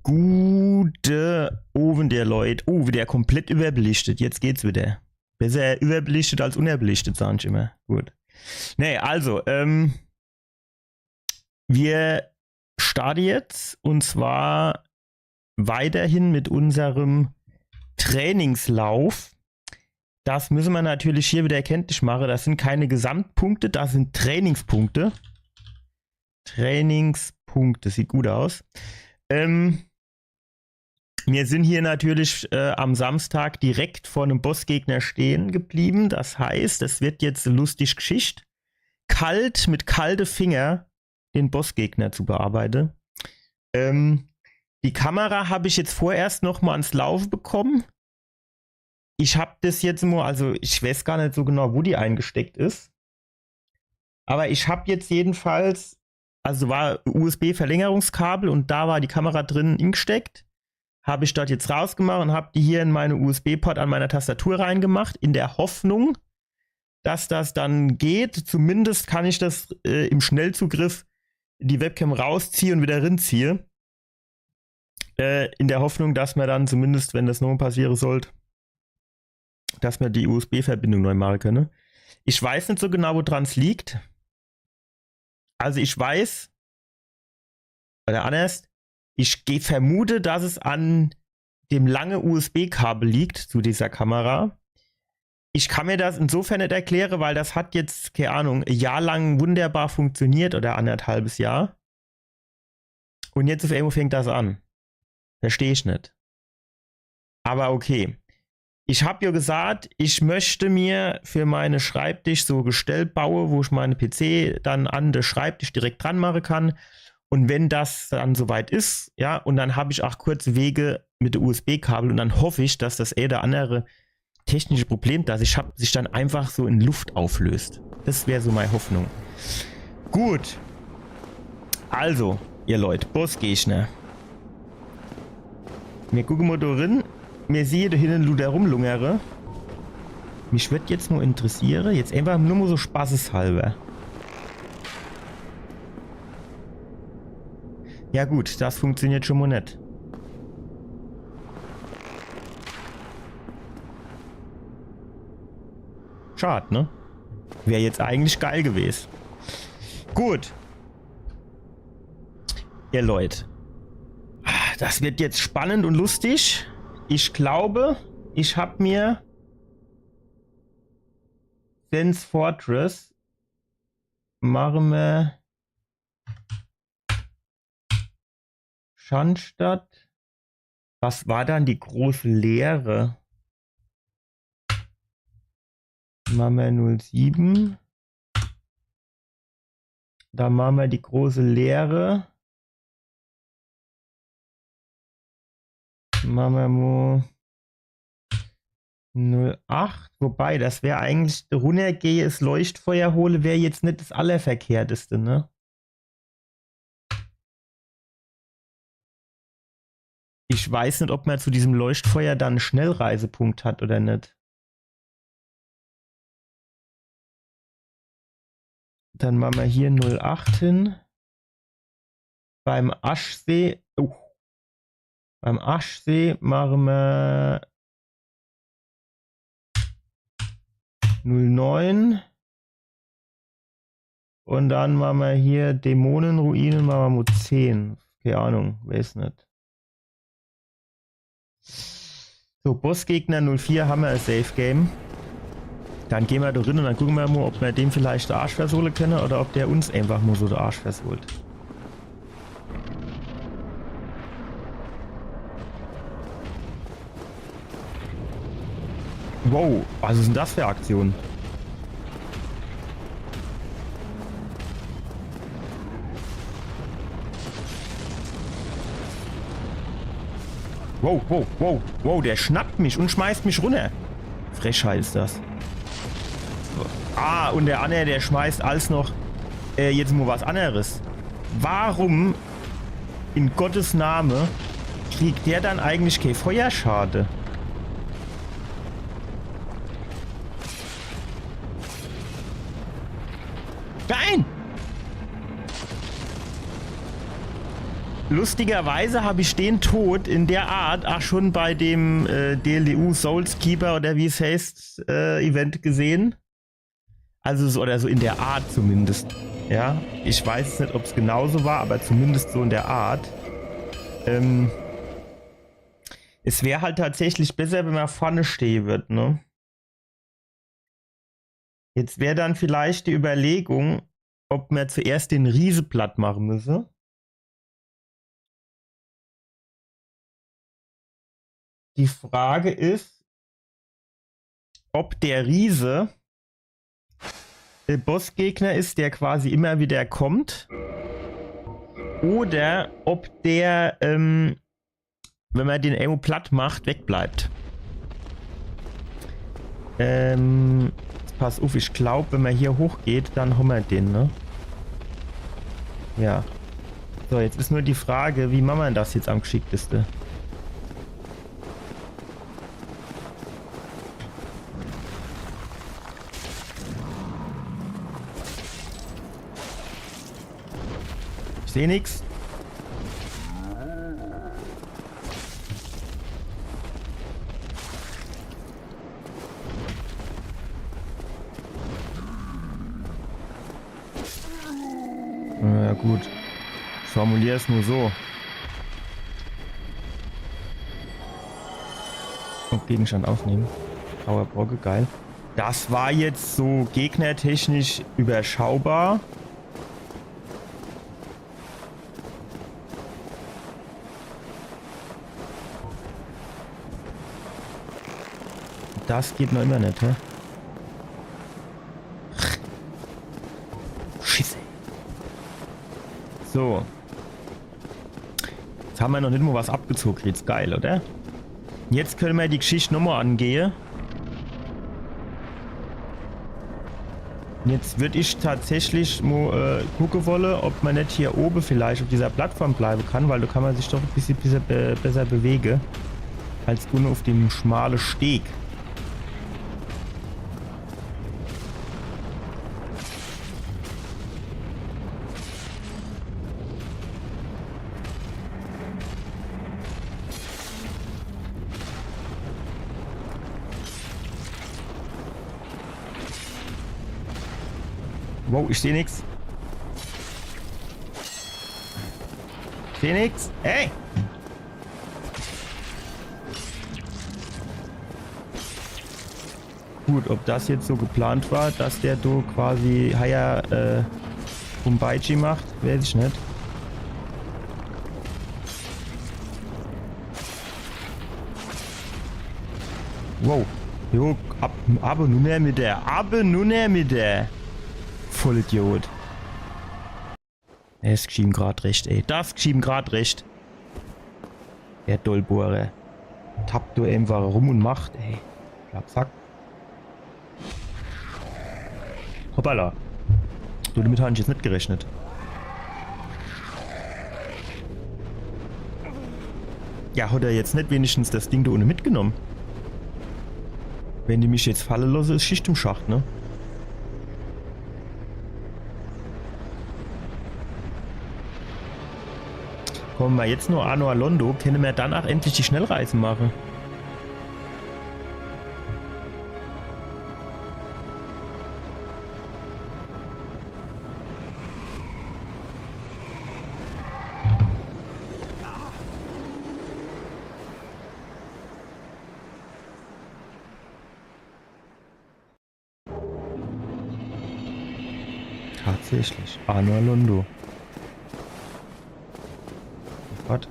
Gute Ofen der Leute. Oh, wieder komplett überbelichtet. Jetzt geht's wieder. Besser überbelichtet als unterbelichtet, sag ich immer. Gut. Nee, also, wir starten jetzt und zwar weiterhin mit unserem Trainingslauf. Das müssen wir natürlich hier wieder kenntlich machen. Das sind keine Gesamtpunkte, das sind Trainingspunkte. Trainingspunkte, sieht gut aus. Wir sind hier natürlich am Samstag direkt vor einem Bossgegner stehen geblieben. Das heißt, es wird jetzt lustig Geschichte. Kalt, mit kalte Finger den Bossgegner zu bearbeiten. Die Kamera habe ich jetzt vorerst noch mal ans Laufen bekommen. Ich habe das jetzt nur, also ich weiß gar nicht so genau, wo die eingesteckt ist. Aber ich habe jetzt jedenfalls, also war USB-Verlängerungskabel und da war die Kamera drin ingesteckt. Habe ich dort jetzt rausgemacht und habe die hier in meine USB-Port an meiner Tastatur reingemacht, in der Hoffnung, dass das dann geht. Zumindest kann ich das im Schnellzugriff die Webcam rausziehen und wieder rinziehe. In der Hoffnung, dass man dann zumindest, wenn das nochmal passieren sollte, dass man die USB-Verbindung neu machen kann. Ich weiß nicht so genau, woran es liegt. Also ich weiß, oder anders, ich vermute, dass es an dem langen USB-Kabel liegt zu dieser Kamera. Ich kann mir das insofern nicht erklären, weil das hat jetzt, keine Ahnung, ein Jahr lang wunderbar funktioniert oder 1,5 Jahr. Und jetzt auf einmal fängt das an. Verstehe ich nicht. Aber okay. Ich habe ja gesagt, ich möchte mir für meine Schreibtisch so Gestell bauen, wo ich meine PC dann an den Schreibtisch direkt dran machen kann. Und wenn das dann soweit ist, ja, und dann habe ich auch kurze Wege mit dem USB-Kabel und dann hoffe ich, dass das oder andere technische Problem, das ich habe, sich dann einfach so in Luft auflöst. Das wäre so meine Hoffnung. Gut. Also, ihr Leute, Bossgegner. Wir gucken mal da rein. Mir sehe da hinten Luder rumlungere. Mich wird jetzt nur interessieren, jetzt einfach nur mal so spaßeshalber. Ja gut, das funktioniert schon mal nicht. Schade, ne? Wäre jetzt eigentlich geil gewesen. Gut. Ihr Leute. Das wird jetzt spannend und lustig. Ich glaube, ich habe mir Sense Fortress machen wir Schandstadt. Was war dann die große Leere? Machen wir 07. Da machen wir die große Leere. Machen wir mal 08. Wobei, das wäre eigentlich, runtergehendes Leuchtfeuer hole, wäre jetzt nicht das Allerverkehrteste, ne? Ich weiß nicht, ob man zu diesem Leuchtfeuer dann einen Schnellreisepunkt hat oder nicht. Dann machen wir hier 08 hin. Beim Aschsee. Oh. Beim Aschsee machen wir 09. Und dann machen wir hier Dämonenruinen, machen wir mal 10. Keine Ahnung, weiß nicht. So, Bossgegner 04 haben wir als Safe Game. Dann gehen wir da drin und dann gucken wir mal, ob wir dem vielleicht den Arsch versohlen können oder ob der uns einfach nur so den Arsch versohlt. Wow, was ist denn das für Aktion? Wow, wow, wow, wow, der schnappt mich und schmeißt mich runter. Frechheit ist das. Ah, und der andere, der schmeißt alles noch jetzt mal was anderes. Warum in Gottes Name kriegt der dann eigentlich kein Feuerschade? Nein! lustigerweise habe ich den Tod in der Art auch schon bei dem DLDU Soulskeeper oder wie es heißt Event gesehen. Also so, oder so in der Art zumindest. Ja, ich weiß nicht, ob es genauso war, aber zumindest so in der Art. Es wäre halt tatsächlich besser, wenn man vorne stehen wird, ne? Jetzt wäre dann vielleicht die Überlegung, ob man zuerst den Riese platt machen müsse. Die Frage ist, ob der Riese der Bossgegner ist, der quasi immer wieder kommt. Oder ob der, wenn man den Emo platt macht, wegbleibt. Pass auf, ich glaube, wenn man hier hochgeht, dann haben wir den, ne? Ja. So, jetzt ist nur die Frage, wie machen wir das jetzt am geschicktesten? Ich sehe nichts. Ja gut. Ich formuliere es nur so. Und Gegenstand aufnehmen. Grauer Brocke, geil. Das war jetzt so gegnertechnisch überschaubar. Das geht noch immer nicht, hä? Scheiße. So. Jetzt haben wir noch nicht mal was abgezogen. Jetzt geil, oder? Jetzt können wir die Geschichte nochmal angehen. Jetzt würde ich tatsächlich mal gucken wollen, ob man nicht hier oben vielleicht auf dieser Plattform bleiben kann, weil da kann man sich doch ein bisschen besser bewegen, als nur auf dem schmalen Steg. Wow, ich sehe nichts. Ich sehe nichts. Hey! Gut, ob das jetzt so geplant war, dass der do quasi Haya Rumbaichi macht, weiß ich nicht. Wow. Jo, aber nun mehr mit der. Aber nun mehr mit der. Vollidiot. Es geschieht gerade recht, ey. Das geschieht gerade recht. Der Dollbohrer. Tappt du einfach rum und macht, ey. Klappsack. Hoppala. Du, damit habe ich jetzt nicht gerechnet. Ja, hat er jetzt nicht wenigstens das Ding da ohne mitgenommen? Wenn die mich jetzt fallen lassen, ist Schicht im Schacht, ne? Kommen wir jetzt nur Anno Alondo, können wir danach endlich die Schnellreisen machen. Tatsächlich, Anno Alondo. Was?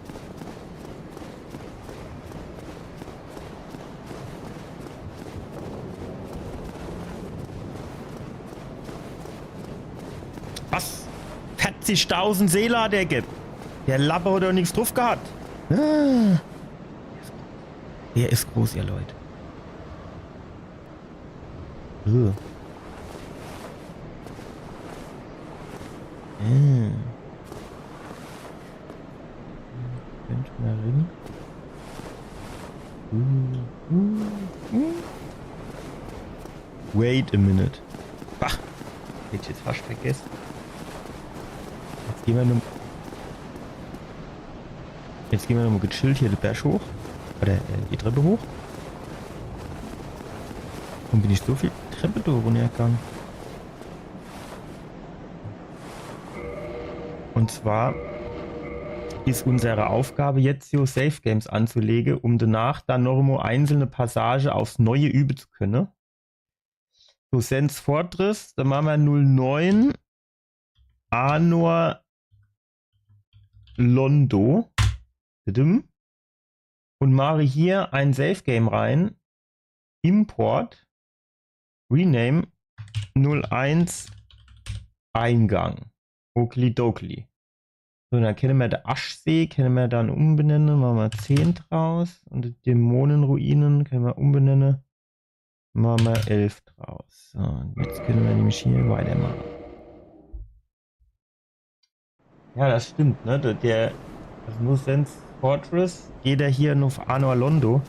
Was? 40.000 Seele hat er gibt. Der Lappe hat doch nichts drauf gehabt. Ah. Er ist groß, ihr Leute. Wait a minute. Ach, hätte ich jetzt fast vergessen. Jetzt gehen wir nur... Jetzt gehen wir nochmal gechillt hier den Berg hoch. Oder die Treppe hoch. Warum bin ich so viel Treppe da runtergegangen? Und zwar ist unsere Aufgabe jetzt so Safe Games anzulegen, um danach dann nochmal einzelne Passage aufs Neue üben zu können. So, Sense Fortress, dann machen wir 09 Anor Londo. Und mache hier ein Safe Game rein. Import Rename 01 Eingang. Okidoki. So, dann kennen wir den Aschsee, können wir dann umbenennen, machen wir 10 draus. Und die Dämonenruinen können wir umbenennen, machen wir 11 draus. So, und jetzt können wir nämlich hier weitermachen. Ja, das stimmt, ne? Das muss Sense Fortress, geht er hier nur auf Anor Londo.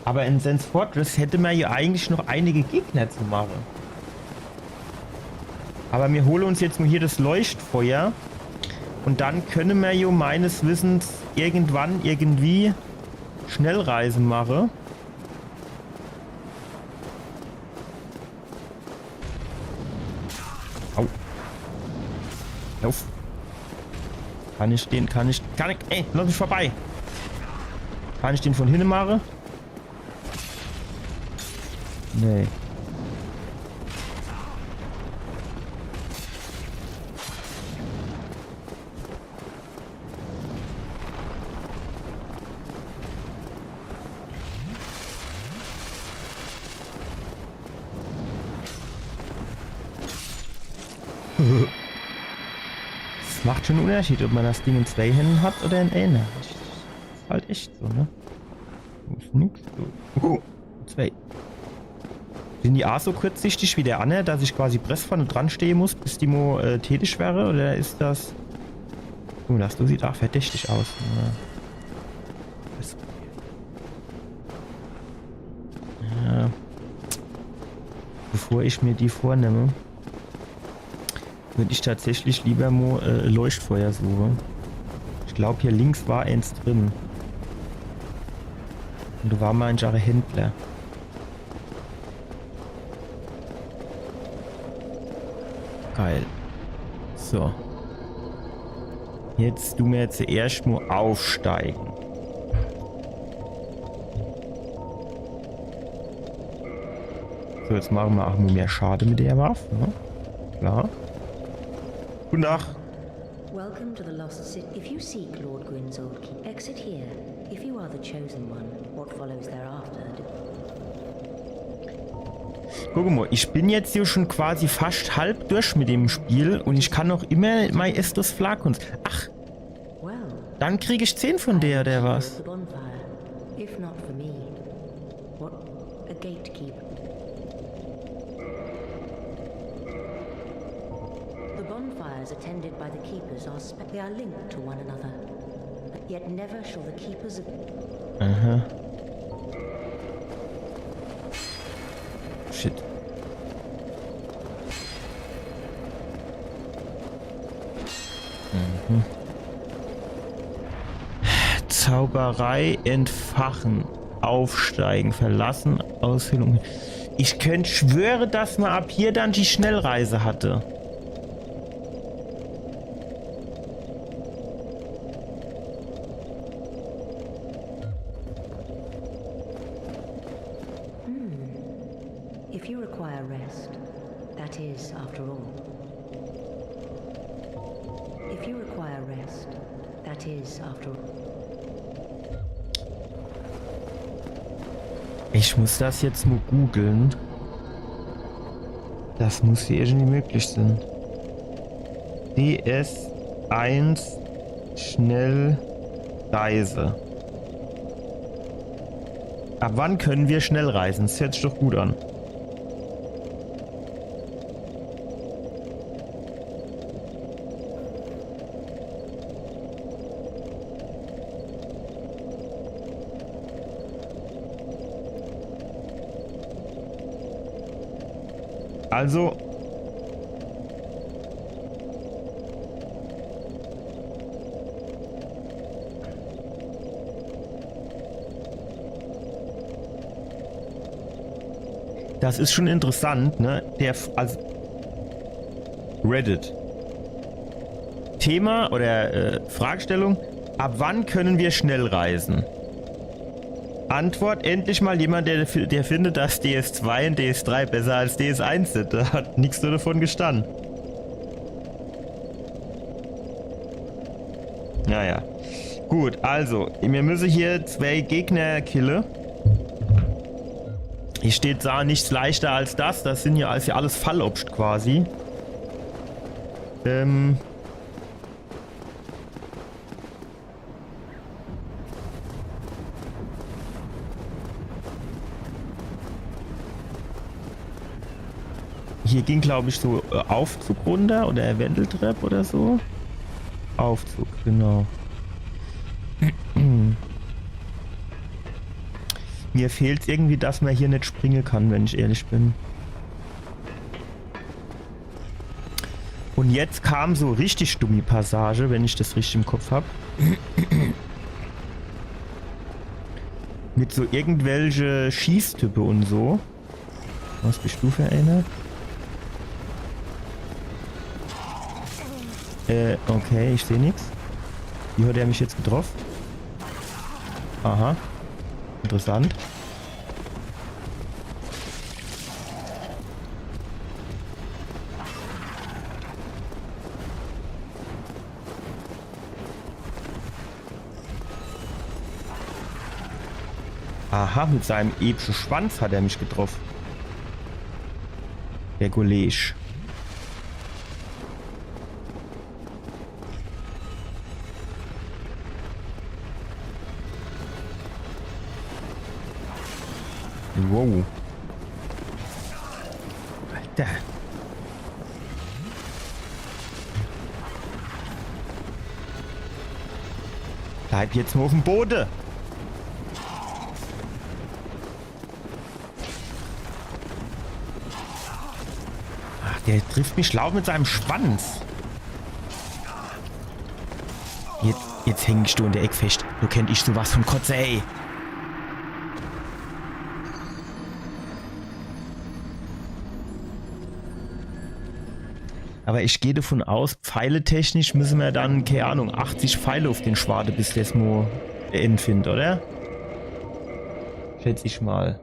Aber in Sense Fortress hätte man ja eigentlich noch einige Gegner zu machen. Aber wir holen uns jetzt mal hier das Leuchtfeuer. Und dann können wir ja meines Wissens irgendwann irgendwie Schnellreisen machen. Au. Lauf. Ey, lass mich vorbei. Kann ich den von hinten machen? Nee. Es macht schon einen Unterschied, ob man das Ding in 2 Händen hat oder in einer. Das ist halt echt so, ne? So ist nix. So. 2. Sind die auch so kurzsichtig wie der Anne, dass ich quasi Pressvorne dran stehen muss, bis die Mo tätig wäre? Oder ist das... Oh, das sieht auch verdächtig aus. Ja. Bevor ich mir die vornehme, würde ich tatsächlich lieber mal Leuchtfeuer suchen. Ich glaube, hier links war eins drin. Und du war mal ein Jahre Händler. Geil. So. Jetzt du mir jetzt zuerst mal aufsteigen. So, jetzt machen wir auch nur mehr Schaden mit der Waffe. Ne? Klar. Guten Tag. Welcome to the Lost City. If you seek Lord Gwyn's old keep, exit here. If you are the chosen one, what follows thereafter? Guck mal, ich bin jetzt hier schon quasi fast halb durch mit dem Spiel und ich kann noch immer Maestus Flakuns. Ach, dann kriege ich 10 von der, oder was? If not for me, what a gatekeeper. The bonfires attended by the keepers they are linked to one another. Yet never shall the keepers of... Aha. Shit. Mhm. Zauberei entfachen, aufsteigen, verlassen, Aushöhlung. Ich könnte schwöre, dass man ab hier dann die Schnellreise hatte. If you require rest, that is, after all. If you require rest, that is, after all. Ich muss das jetzt mal googeln. Das muss hier irgendwie möglich sein. DS1 Schnellreise. Ab wann können wir schnell reisen? Das hört sich doch gut an. Also Das ist schon interessant, ne? Also Reddit. Thema oder Fragestellung: Ab wann können wir schnell reisen? Antwort: Endlich mal jemand, der findet, dass DS2 und DS3 besser als DS1 sind. Da hat nichts nur davon gestanden. Naja. Gut, also, wir müssen hier 2 Gegner killen. Hier steht da nichts leichter als das. Das sind ja alles Fallobst quasi. Hier ging, glaube ich, so Aufzug runter oder Wendeltreppe oder so. Aufzug, genau. Mir fehlt es irgendwie, dass man hier nicht springen kann, wenn ich ehrlich bin. Und jetzt kam so richtig dumme Passage, wenn ich das richtig im Kopf habe. Mit so irgendwelche Schießtypen und so. Was bist du für einer? Okay, ich sehe nichts. Wie hat er mich jetzt getroffen? Aha. Interessant. Aha, mit seinem epischen Schwanz hat er mich getroffen. Der Golech. Wow. Alter. Bleib jetzt mal auf dem Boden. Ach, der trifft mich laut mit seinem Schwanz. Jetzt hängst du in der Ecke fest. Du kennst ich sowas von Kotze, ey. Aber ich gehe davon aus, pfeiletechnisch müssen wir dann, keine Ahnung, 80 Pfeile auf den Schwade, bis das mal findet, oder? Schätze ich mal.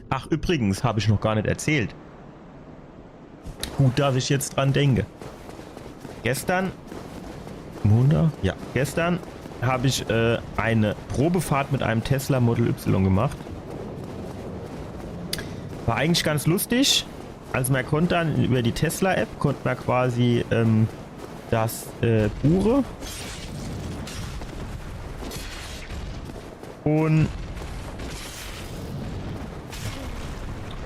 Ach, übrigens, habe ich noch gar nicht erzählt. Gut, dass ich jetzt dran denke. Gestern, Montag? Ja, gestern habe ich eine Probefahrt mit einem Tesla Model Y gemacht. War eigentlich ganz lustig. Also man konnte dann über die Tesla-App, konnte man quasi das buchen. Und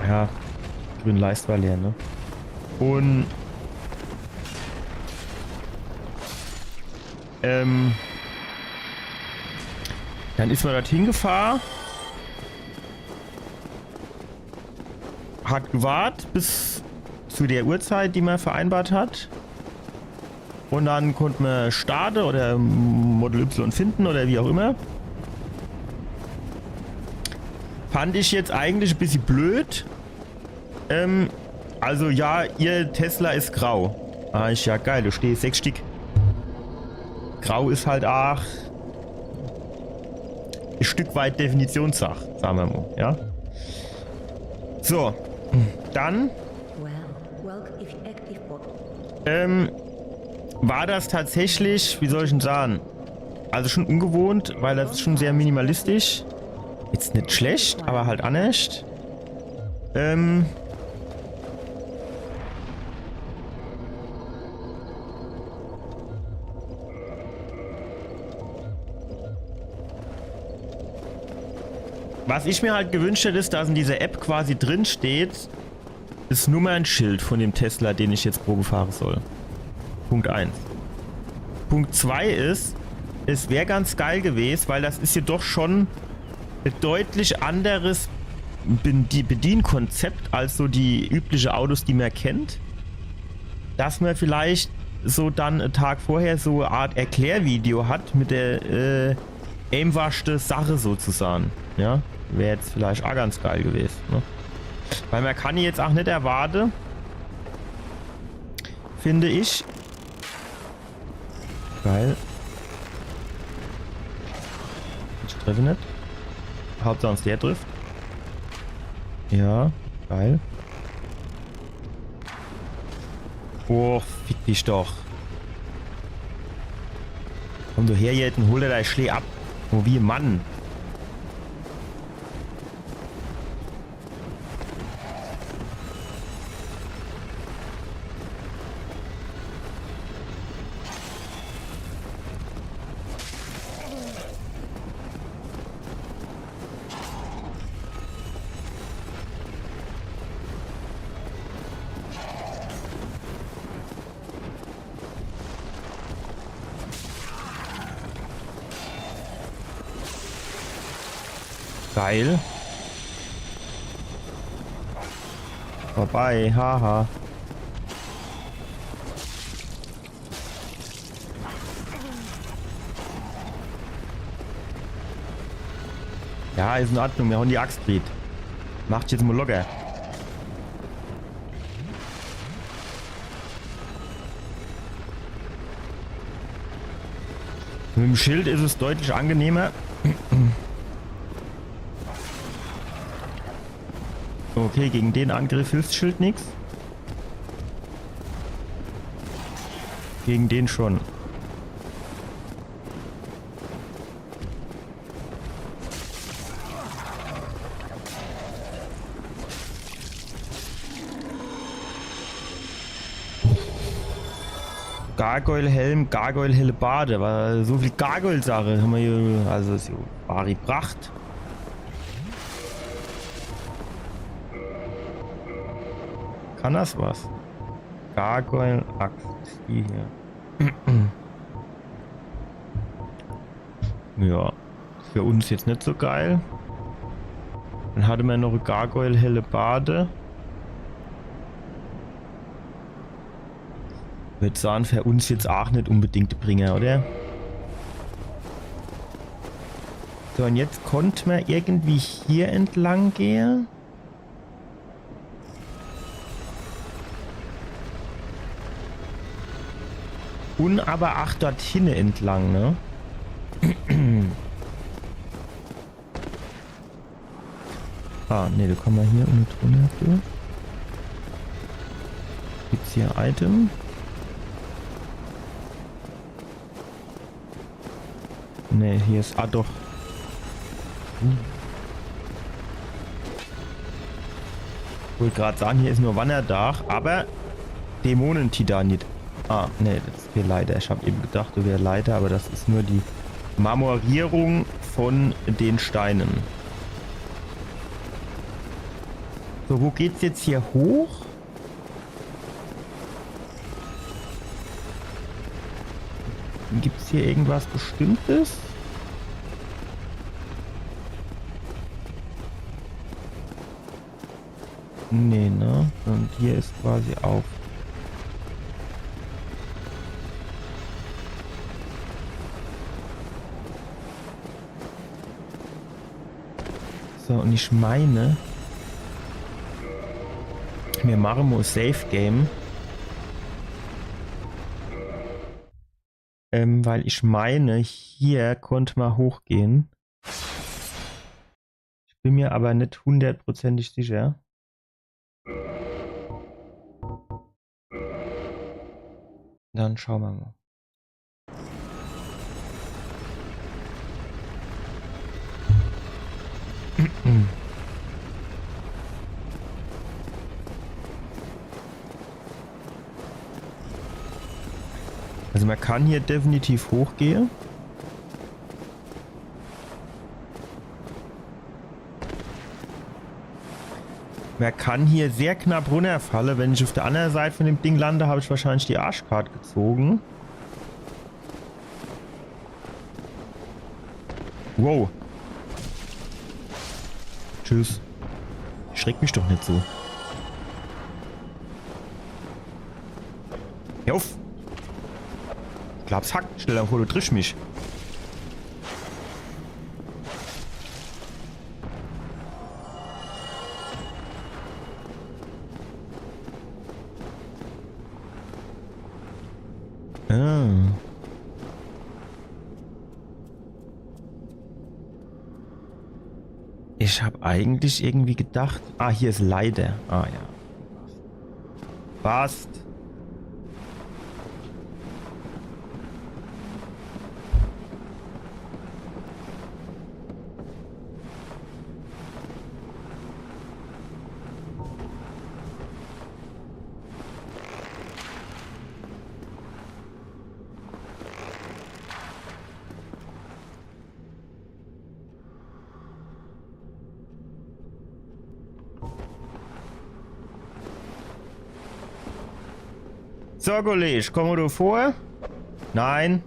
ja, grün Leist war leer, ne? Und dann ist man dorthin gefahren, hat gewartet bis zu der Uhrzeit, die man vereinbart hat. Und dann konnte man starten oder Model Y finden oder wie auch immer. Fand ich jetzt eigentlich ein bisschen blöd. Also ja, ihr Tesla ist grau. Ah, ist ja geil, du stehst 6 Stück. Grau ist halt auch ein Stück weit Definitionssache, sagen wir mal, ja. So, dann war das tatsächlich, wie soll ich denn sagen, also schon ungewohnt, weil das ist schon sehr minimalistisch. Jetzt nicht schlecht, aber halt anders. Was ich mir halt gewünscht hätte, ist, dass in dieser App quasi drin steht, das Nummernschild von dem Tesla, den ich jetzt Probe fahren soll. Punkt 1. Punkt 2 ist, es wäre ganz geil gewesen, weil das ist jedoch schon ein deutlich anderes Bedienkonzept als so die übliche Autos, die man kennt. Dass man vielleicht so dann einen Tag vorher so eine Art Erklärvideo hat mit der aimwaschte Sache sozusagen. Ja, wäre jetzt vielleicht auch ganz geil gewesen. Ne? Weil man kann jetzt auch nicht erwarten, finde ich. Geil. Ich treffe nicht. Hauptsache uns der trifft. Ja, geil. Oh, fick dich doch. Komm du her jetzt und hol dir dein Schlee ab. Oh, wie ein Mann. Geil. Vorbei, haha. Ja, ist in Ordnung, wir hauen die Axt dreht. Macht jetzt mal locker. Mit dem Schild ist es deutlich angenehmer. Okay, gegen den Angriff hilft das Schild nichts. Gegen den schon. Gargoyle-Helm, Gargoyle-Hellebarde. War so viel Gargoyle-Sache haben wir hier. Also so Bari Pracht. Kann das was? Gargoyle-Axt. Die hier. Ja. Für uns jetzt nicht so geil. Dann hatte man noch eine Gargoyle-Hellebarde. Würde sagen, für uns jetzt auch nicht unbedingt der Bringer, oder? So, und jetzt konnte man irgendwie hier entlang gehen. Und aber auch dorthin entlang, ne? Ah, ne, da kommen wir hier und drunter durch. Gibt's hier Item? Ne, hier ist... Ah, doch. Ich wollte gerade sagen, hier ist nur Wanderdach, aber Dämonentitanit. Ah, ne, das wäre Leiter. Ich habe eben gedacht, du wäre Leiter, aber das ist nur die Marmorierung von den Steinen. So, wo geht's jetzt hier hoch? Gibt's hier irgendwas Bestimmtes? Nee, ne? Und hier ist quasi auch. So, und ich meine, wir machen mal Safe Game. Weil ich meine, hier konnte man hochgehen. Ich bin mir aber nicht hundertprozentig sicher. Dann schauen wir mal. Also man kann hier definitiv hochgehen. Man kann hier sehr knapp runterfallen. Wenn ich auf der anderen Seite von dem Ding lande, habe ich wahrscheinlich die Arschkarte gezogen. Wow. Tschüss. erschreck mich doch nicht so. Hör auf! Ich glaub's hackt. Stell dir vor, du triffst mich. Ah. Ich habe eigentlich irgendwie gedacht... Ah, hier ist leider. Ah, ja. Passt. So, Kollege, komm du vor? Nein.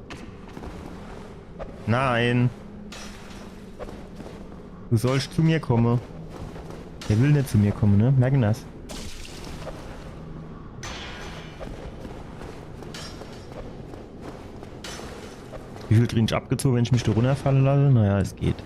Nein. Du sollst zu mir kommen. Der will nicht zu mir kommen, ne? Merken das. Wie viel krieg ich abgezogen, wenn ich mich da runterfallen lasse? Naja, es geht.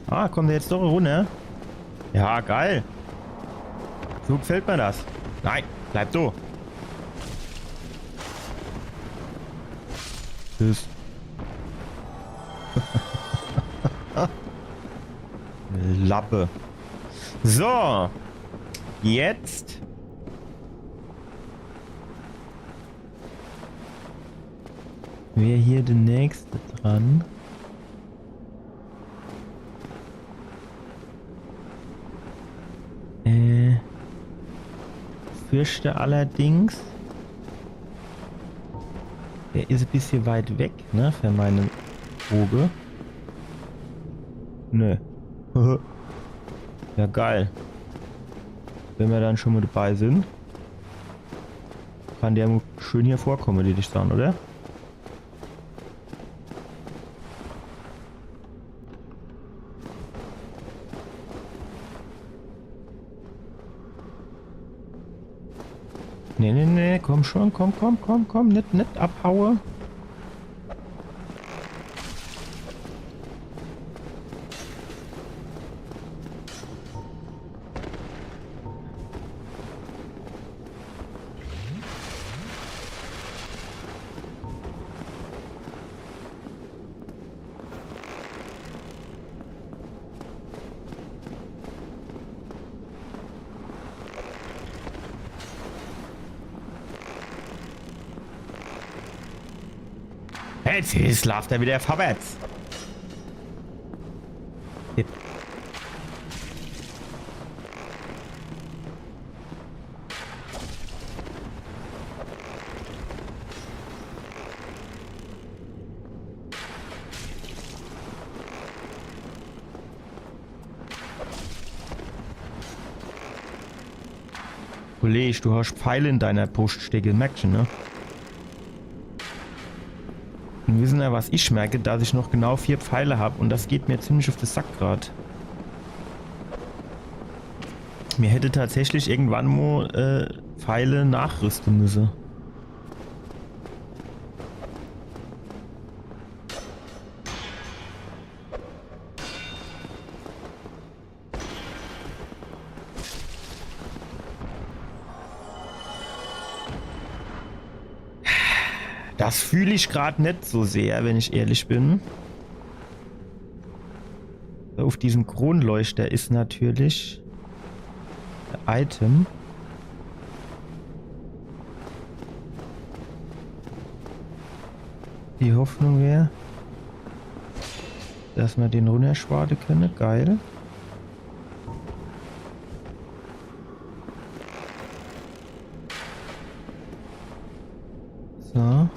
Ah, kommt der jetzt doch runter? Ja, geil. So gefällt mir das. Nein, bleib du. Tschüss. Lappe. So. Jetzt. Wer hier der nächste dran? Fürchte allerdings, der ist ein bisschen weit weg, ne, für meine Auge. Nö. Ja, geil. Wenn wir dann schon mal dabei sind, kann der schön hier vorkommen, würde ich sagen, oder? Nee, komm schon, komm, nicht abhaue. Jetzt läuft er wieder vorwärts. Hit. Kollege, du hast Pfeile in deiner Bruststecke, merkst du, ne? Und wissen ja, was ich merke, dass ich noch genau 4 Pfeile habe und das geht mir ziemlich auf den Sack gerade. Mir hätte tatsächlich irgendwann mal Pfeile nachrüsten müssen. Das fühle ich gerade nicht so sehr, wenn ich ehrlich bin. Auf diesem Kronleuchter ist natürlich ein Item. Die Hoffnung wäre, dass wir den runterschwaden können. Geil. So.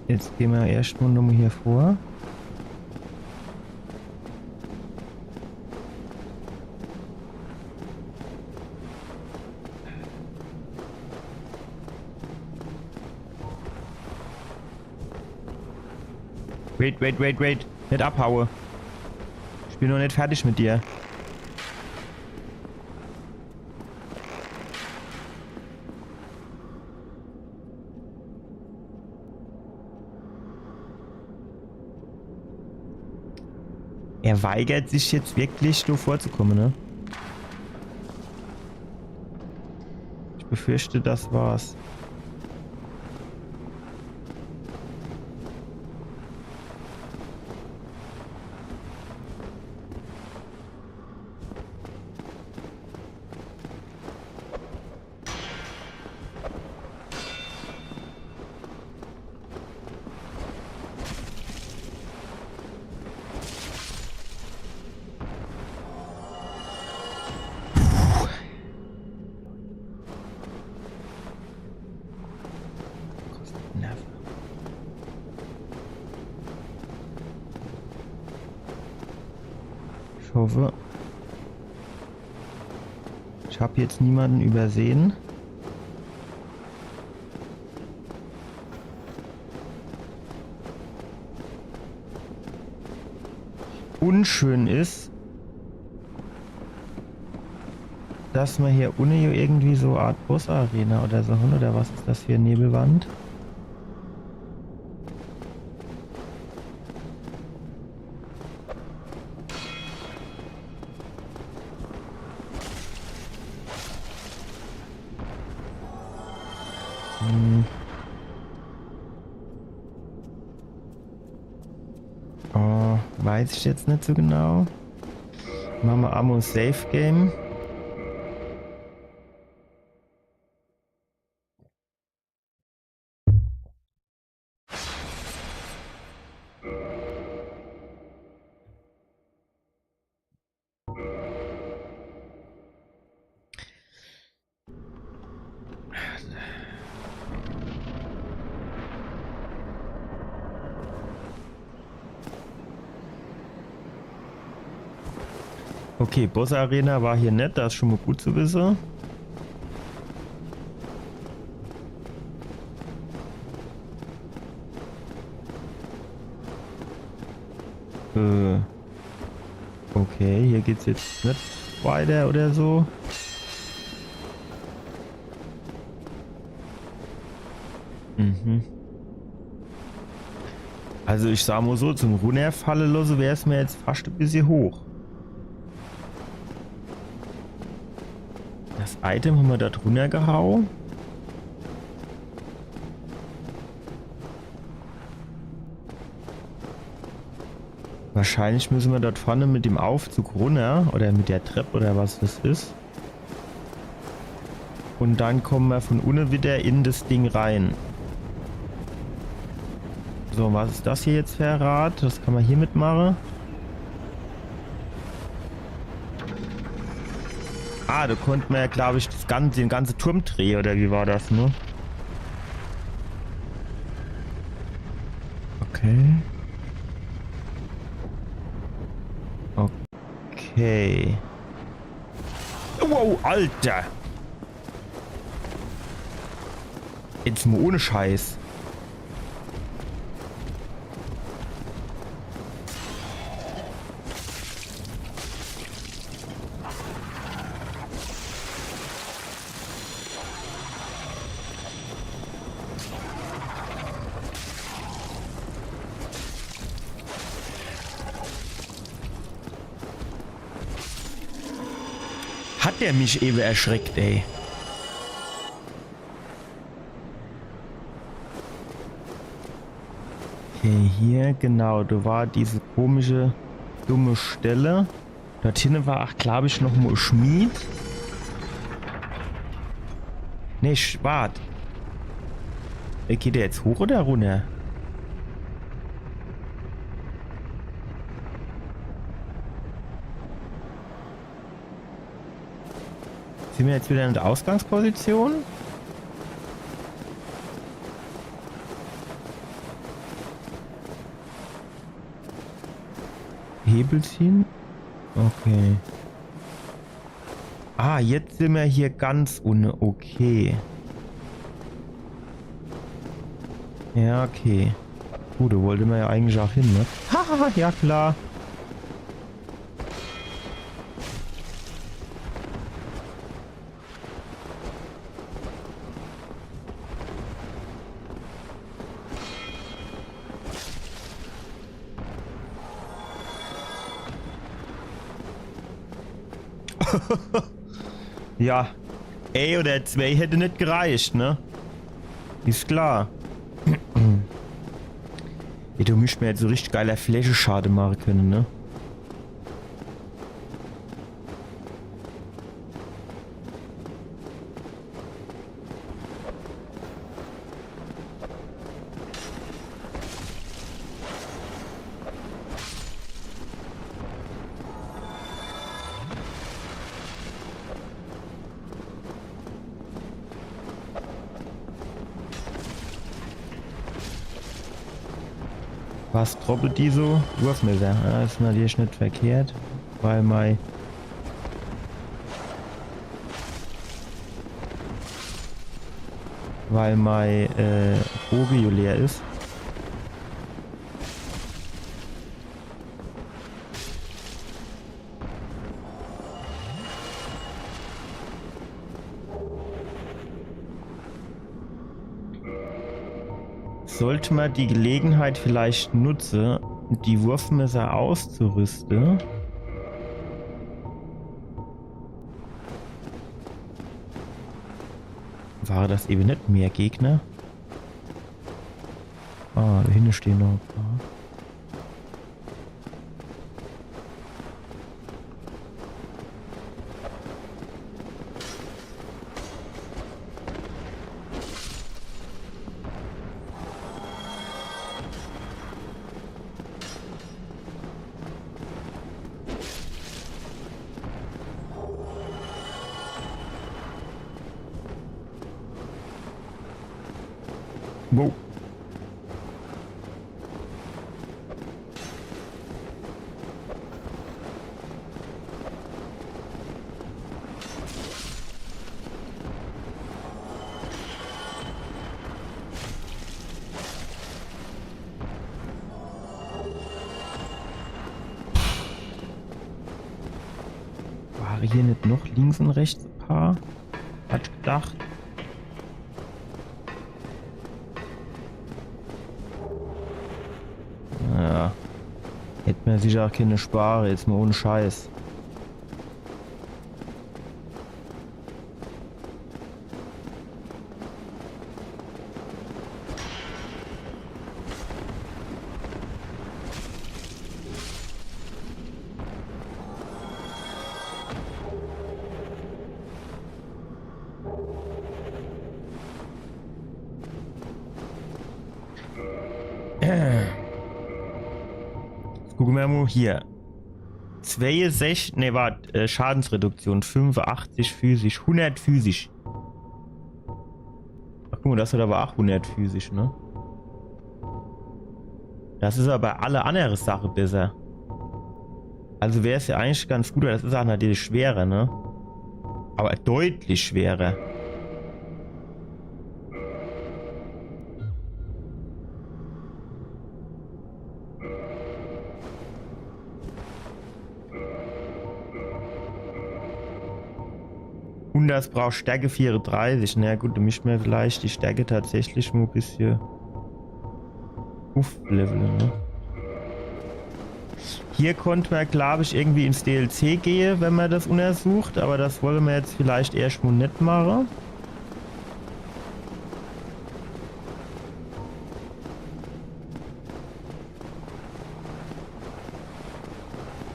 Jetzt gehen wir erstmal nochmal hier vor. Wait. Nicht abhaue. Ich bin noch nicht fertig mit dir. Er weigert sich jetzt wirklich, nur vorzukommen, ne? Ich befürchte, das war's. Ich hoffe, ich habe jetzt niemanden übersehen. Unschön ist, dass man hier ohne irgendwie so eine Art Busarena oder so haben, oder was ist das für eine Nebelwand? Oh, weiß ich jetzt nicht so genau. Machen wir Ammo Safe Game. Okay, Boss Arena war hier nett, das ist schon mal gut zu wissen. Okay, hier geht's jetzt nicht weiter oder so. Also ich sag mal so, zum Runterfallen lassen wäre es mir jetzt fast ein bisschen hoch. Das Item haben wir da drunter gehauen. Wahrscheinlich müssen wir dort vorne mit dem Aufzug runter oder mit der Treppe oder was das ist. Und dann kommen wir von unten wieder in das Ding rein. So, was ist das hier jetzt für ein Rad? Das kann man hier mitmachen. Ah, da konnte man ja, glaube ich, den ganzen Turm drehen, oder wie war das, ne? Okay. Okay. Wow, Alter! Jetzt mal ohne Scheiß. Hat der mich eben erschreckt, ey. Okay, hier, genau, da war diese komische, dumme Stelle. Dort hinten war, ach, glaube ich, noch mal ein Schmied. Ne, wart. Geht der jetzt hoch oder runter? Sind wir jetzt wieder in der Ausgangsposition? Hebel ziehen? Okay. Ah, jetzt sind wir hier ganz unten. Okay. Ja, okay. Gut, da wollte man ja eigentlich auch hin, ne? Haha, ja klar. Ja. Ey, oder 2 hätte nicht gereicht, ne? Ist klar. Ey, du müsst mir jetzt so richtig geiler Fläche-Schade machen können, ne? Was droppelt die so? Wurfmesser. Ja, ist natürlich nicht verkehrt, weil mein Bogen leer ist. Sollte man die Gelegenheit vielleicht nutzen, die Wurfmesser auszurüsten. War das eben nicht mehr Gegner? Ah, da hinten stehen noch ein paar. Wow. War hier nicht noch links und rechts ein paar? Hat gedacht. Ja. Hätte man sicher auch keine Spare, jetzt mal ohne Scheiß. Gucken wir mal hier. 62, ne, warte, Schadensreduktion 85 physisch, 100 physisch. Ach guck mal, das hat aber auch 100 physisch, ne? Das ist aber bei alle andere Sache besser. Also wäre es ja eigentlich ganz gut, aber das ist auch natürlich schwerer, ne? Aber deutlich schwerer. Und das braucht Stärke 34. Na gut, da müssen wir vielleicht die Stärke tatsächlich mal ein bisschen aufleveln, ne? Hier konnte man, glaube ich, irgendwie ins DLC gehen, wenn man das untersucht, aber das wollen wir jetzt vielleicht erstmal nicht machen.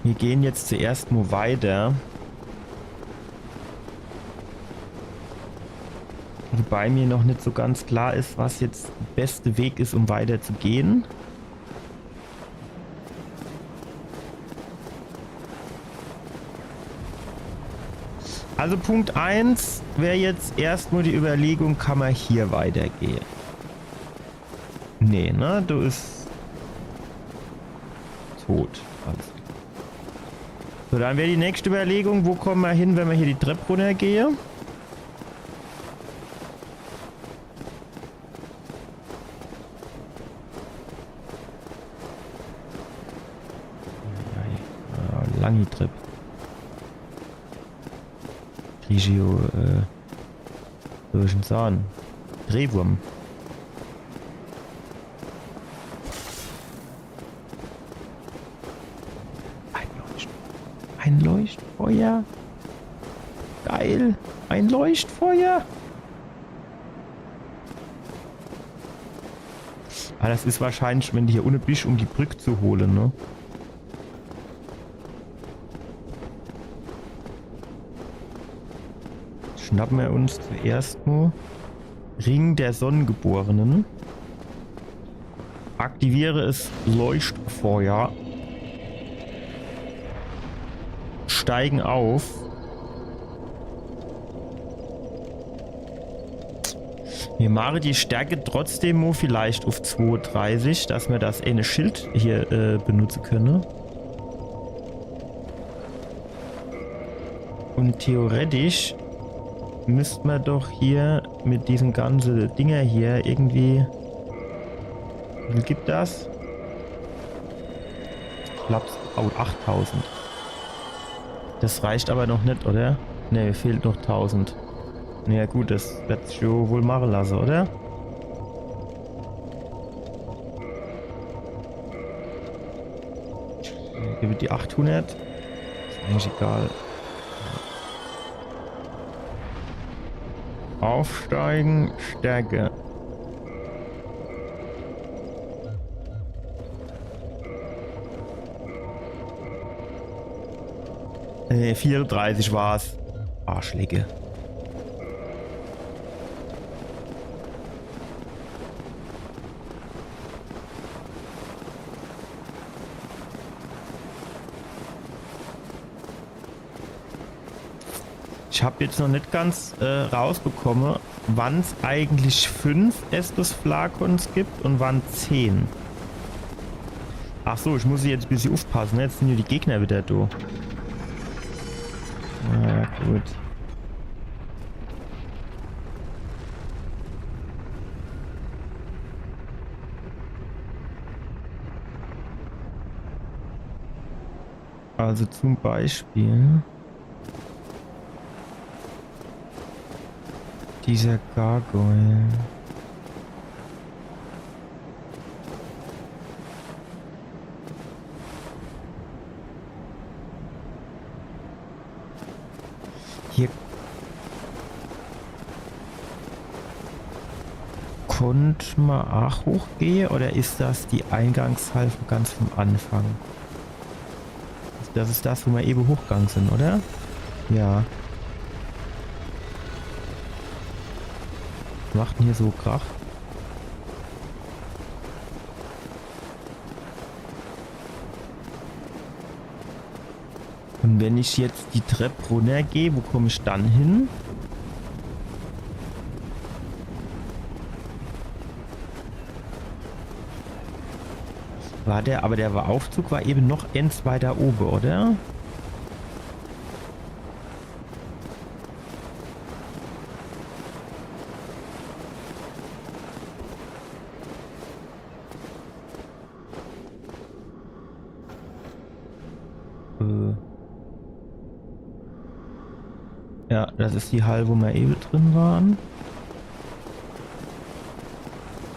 Wir gehen jetzt zuerst mal weiter. Wobei mir noch nicht so ganz klar ist, was jetzt der beste Weg ist, um weiter zu gehen. Also Punkt 1 wäre jetzt erstmal die Überlegung, kann man hier weitergehen? Nee, ne? Du bist tot. Also. So, dann wäre die nächste Überlegung, wo kommen wir hin, wenn wir hier die Treppe runtergehen? lang die Treppe. Grigio, soll ich denn sagen? Drehwurm. Ein Leuchtfeuer. Geil. Ein Leuchtfeuer. Ah, das ist wahrscheinlich, wenn du hier ohne bist, um die Brücke zu holen, ne? Schnappen wir uns zuerst mal Ring der Sonnengeborenen. Aktiviere es Leuchtfeuer. Steigen auf. Wir machen die Stärke trotzdem mal vielleicht auf 32, dass wir das eine Schild hier benutzen können. Und theoretisch müsste man doch hier mit diesen ganzen Dinger hier irgendwie... Wie viel gibt das? Ich glaube, 8000. Das reicht aber noch nicht, oder? Ne, fehlt noch 1000. Naja gut, das wird sich wohl machen lassen, oder? Ich gebe die 800. Ist eigentlich egal. Aufsteigen, Stärke. Ne, 34 war's. Arschlecke. Ich habe jetzt noch nicht ganz rausbekommen, wann es eigentlich 5 Estus Flakons gibt und wann 10. Ach so, ich muss jetzt ein bisschen aufpassen. Jetzt sind hier die Gegner wieder da. Ja, gut. Also zum Beispiel dieser Gargoyle. Hier konnte man auch hochgehen oder ist das die Eingangshalle ganz vom Anfang? Das ist das, wo wir eben hochgegangen sind, oder? Ja. Was macht denn hier so Krach? Und wenn ich jetzt die Treppe runtergehe, wo komme ich dann hin? War der, aber der Aufzug war eben noch eins weiter oben, oder? Ja, das ist die Halle, wo wir eben drin waren.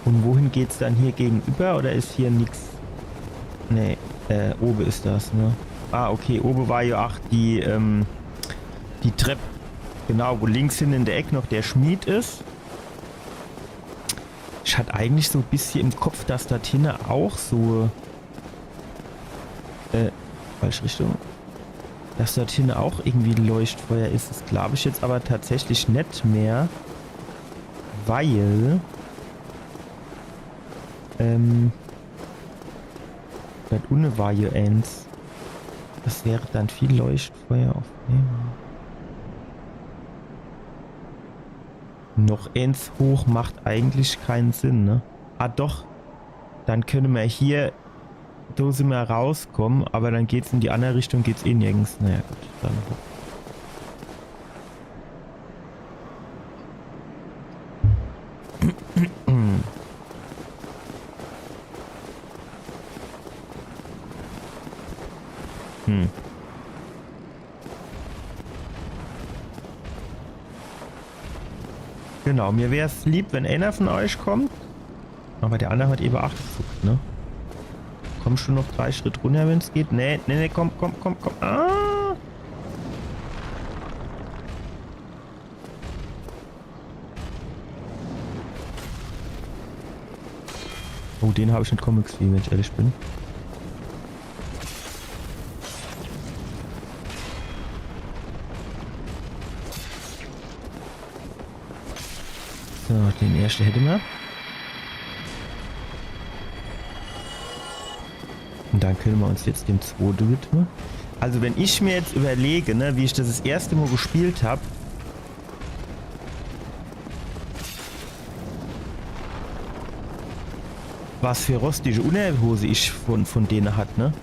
Und wohin geht's dann hier gegenüber? Oder ist hier nichts? Nee, oben ist das, ne? Ah, okay, oben war ja auch die Treppe. Genau, wo links hin in der Ecke noch der Schmied ist. Ich hatte eigentlich so ein bisschen im Kopf, dass da hinten auch so... falsche Richtung. Dass dort hinten auch irgendwie Leuchtfeuer ist. Das glaube ich jetzt aber tatsächlich nicht mehr. Weil... dort unten war ja eins. Das wäre dann viel Leuchtfeuer auf dem. Noch eins hoch macht eigentlich keinen Sinn, ne? Ah doch. Dann können wir hier... Da sind wir rauskommen, aber dann geht's in die andere Richtung, geht's eh nirgends. Naja gut, dann hoch. Genau, mir wäre es lieb, wenn einer von euch kommt. Aber der andere hat eben 8 gezuckt, ne? Kommst du noch 3 Schritt runter, wenn es geht? Nee, komm. Ah! Oh, den habe ich nicht kommen gesehen, wenn ich ehrlich bin. So, den ersten hätten wir. Und dann können wir uns jetzt dem zweiten widmen. Also wenn ich mir jetzt überlege, ne, wie ich das erste Mal gespielt habe, was für rostige Unterhose ich von denen hat, ne?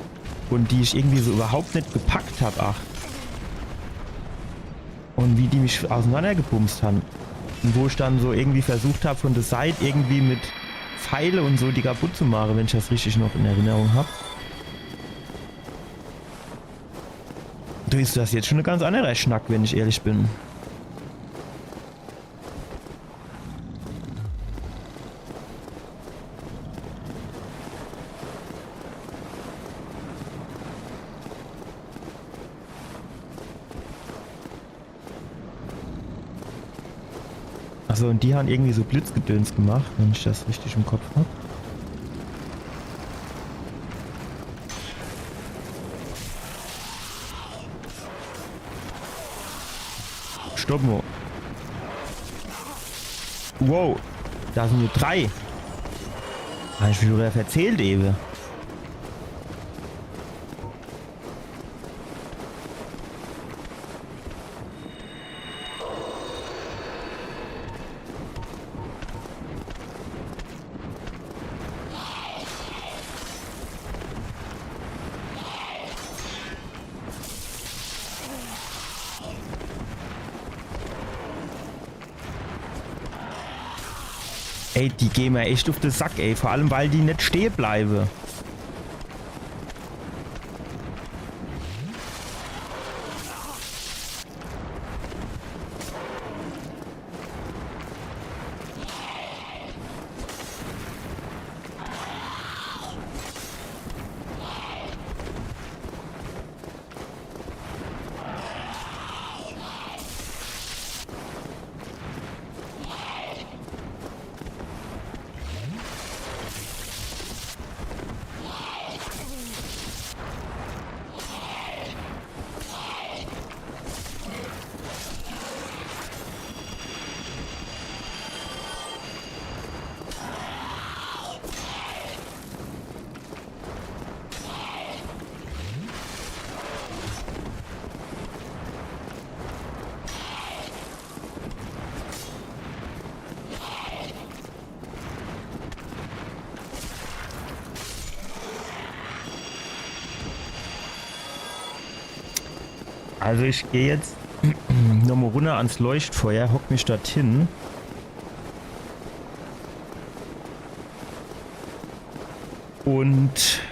Und die ich irgendwie so überhaupt nicht gepackt habe, ach. Und wie die mich auseinandergebumst haben. Und wo ich dann so irgendwie versucht habe, von der Seite irgendwie mit Pfeile und so die kaputt zu machen, wenn ich das richtig noch in Erinnerung habe. Du ist das jetzt schon ein ganz anderer Schnack, wenn ich ehrlich bin. Achso, und die haben irgendwie so Blitzgedöns gemacht, wenn ich das richtig im Kopf habe. Stopp mal. Wow, da sind nur 3. Habe ich mich wieder verzählt eben. Ey, die gehen mir echt auf den Sack, ey. Vor allem, weil die nicht stehen bleiben. Also ich gehe jetzt nochmal runter ans Leuchtfeuer, hock mich dorthin. Und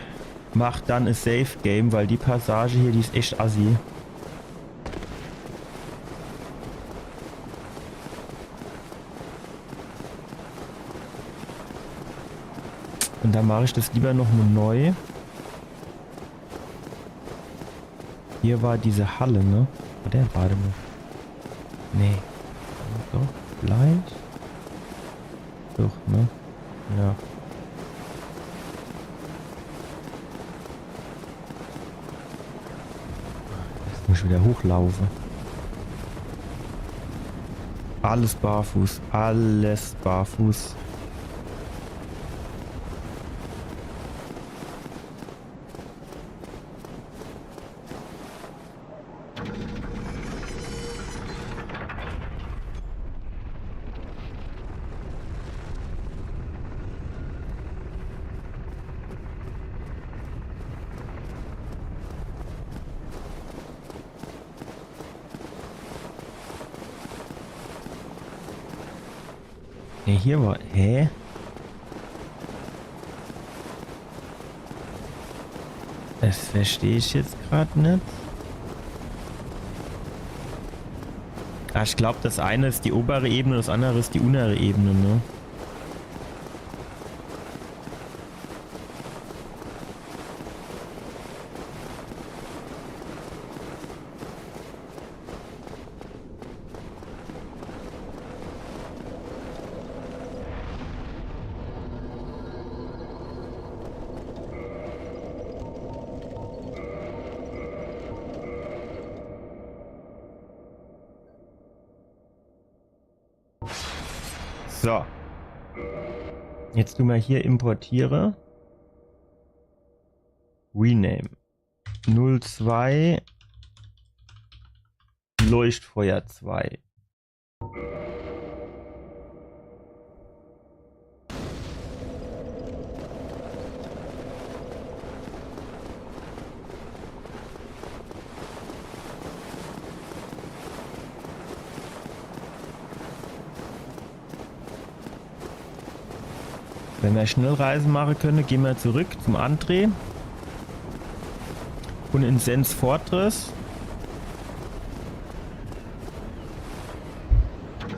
mach dann ein Safe Game, weil die Passage hier, die ist echt assi. Und dann mache ich das lieber nochmal neu. Hier war diese Halle, ne? Oder? Warte mal. Nee. Doch, vielleicht. Doch, ne? Ja. Jetzt muss ich wieder hochlaufen. Alles barfuß. Alles barfuß. Ne, hier war... Hä? Das verstehe ich jetzt gerade nicht. Ah, ich glaube, das eine ist die obere Ebene, das andere ist die untere Ebene, ne? So. Jetzt tun wir hier importiere. Rename. 02 Leuchtfeuer 2. Wenn wir Schnellreisen machen können, gehen wir zurück zum André und in Sens Fortress.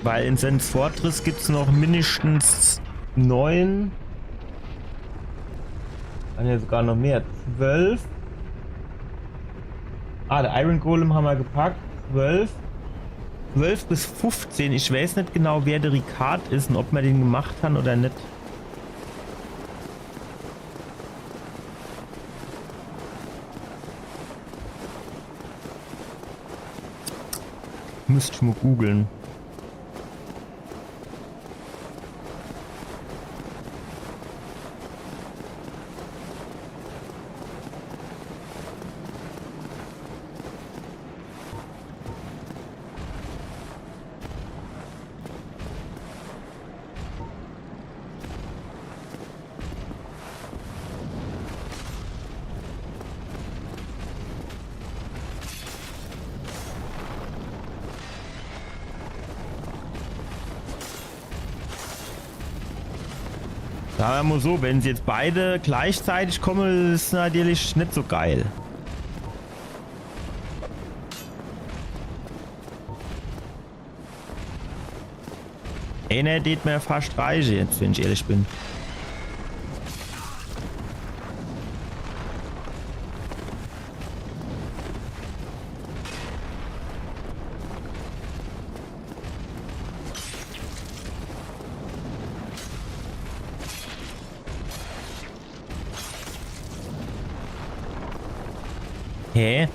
Weil in Sens Fortress gibt es noch mindestens 9, ja sogar noch mehr, 12. Ah, der Iron Golem haben wir gepackt, 12 bis 15. Ich weiß nicht genau, wer der Ricard ist und ob man den gemacht hat oder nicht. Müsste ich mal googeln. Sagen wir mal so, wenn sie jetzt beide gleichzeitig kommen, ist natürlich nicht so geil. Einer geht mir fast reichen jetzt, wenn ich ehrlich bin. Hä?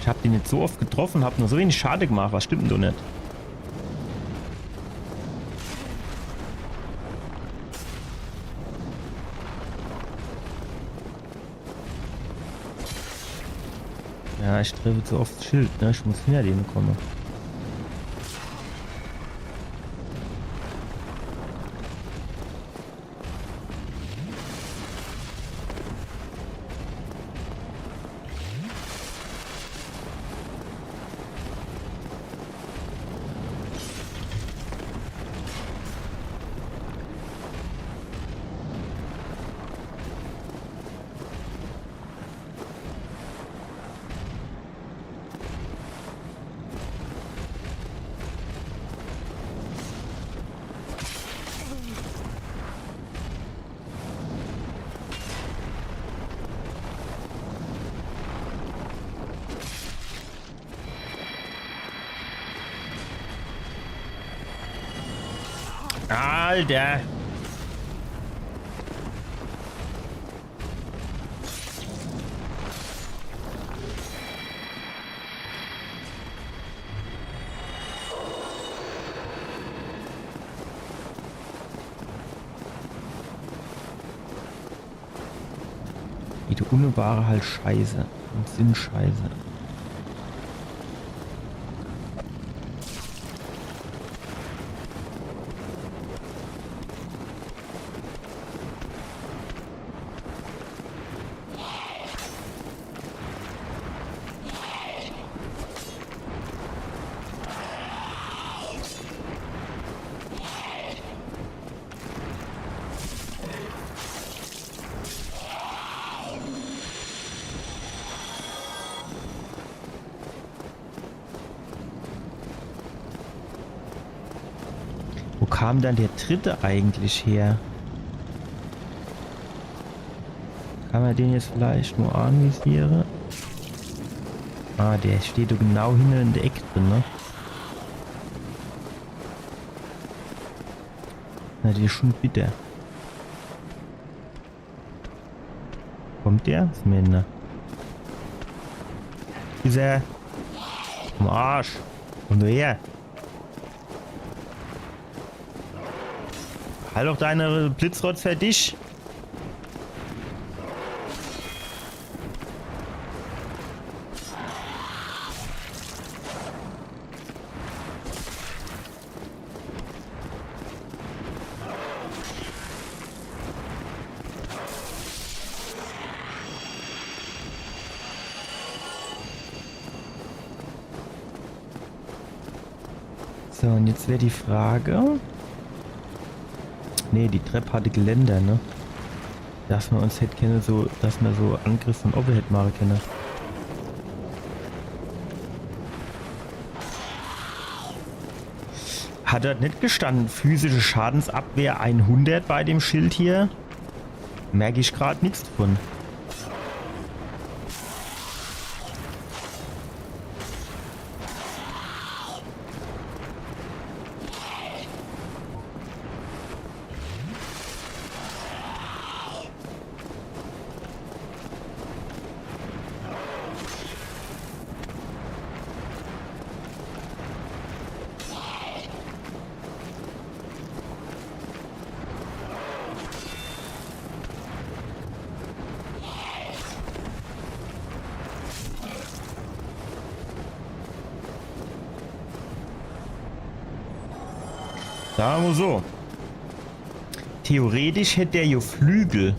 Ich hab den jetzt so oft getroffen, hab nur so wenig Schade gemacht. Was stimmt denn da nicht? Ja, ich treffe zu oft das Schild, ne? Ich muss hinter denen kommen. Alter! Die Unwahre halt scheiße und sind scheiße. kam dann der dritte eigentlich her? Kann man den jetzt vielleicht nur anvisieren? Ah, der steht doch genau hinten in der Ecke drin, ne? Na, der ist schon bitter. Kommt der? Ist mir ne? Ist er? Am Arsch. Komm her. Halt doch deine Blitzrotz fertig. So, und jetzt wäre die Frage... Ne, die Treppe hatte Geländer, ne? Dass man uns hätte können, so, dass man so Angriff von oben hätte machen können. Hat dort nicht gestanden, physische Schadensabwehr 100 bei dem Schild hier? Merke ich gerade nichts von. Sagen wir so. Theoretisch hätte er ja Flügel.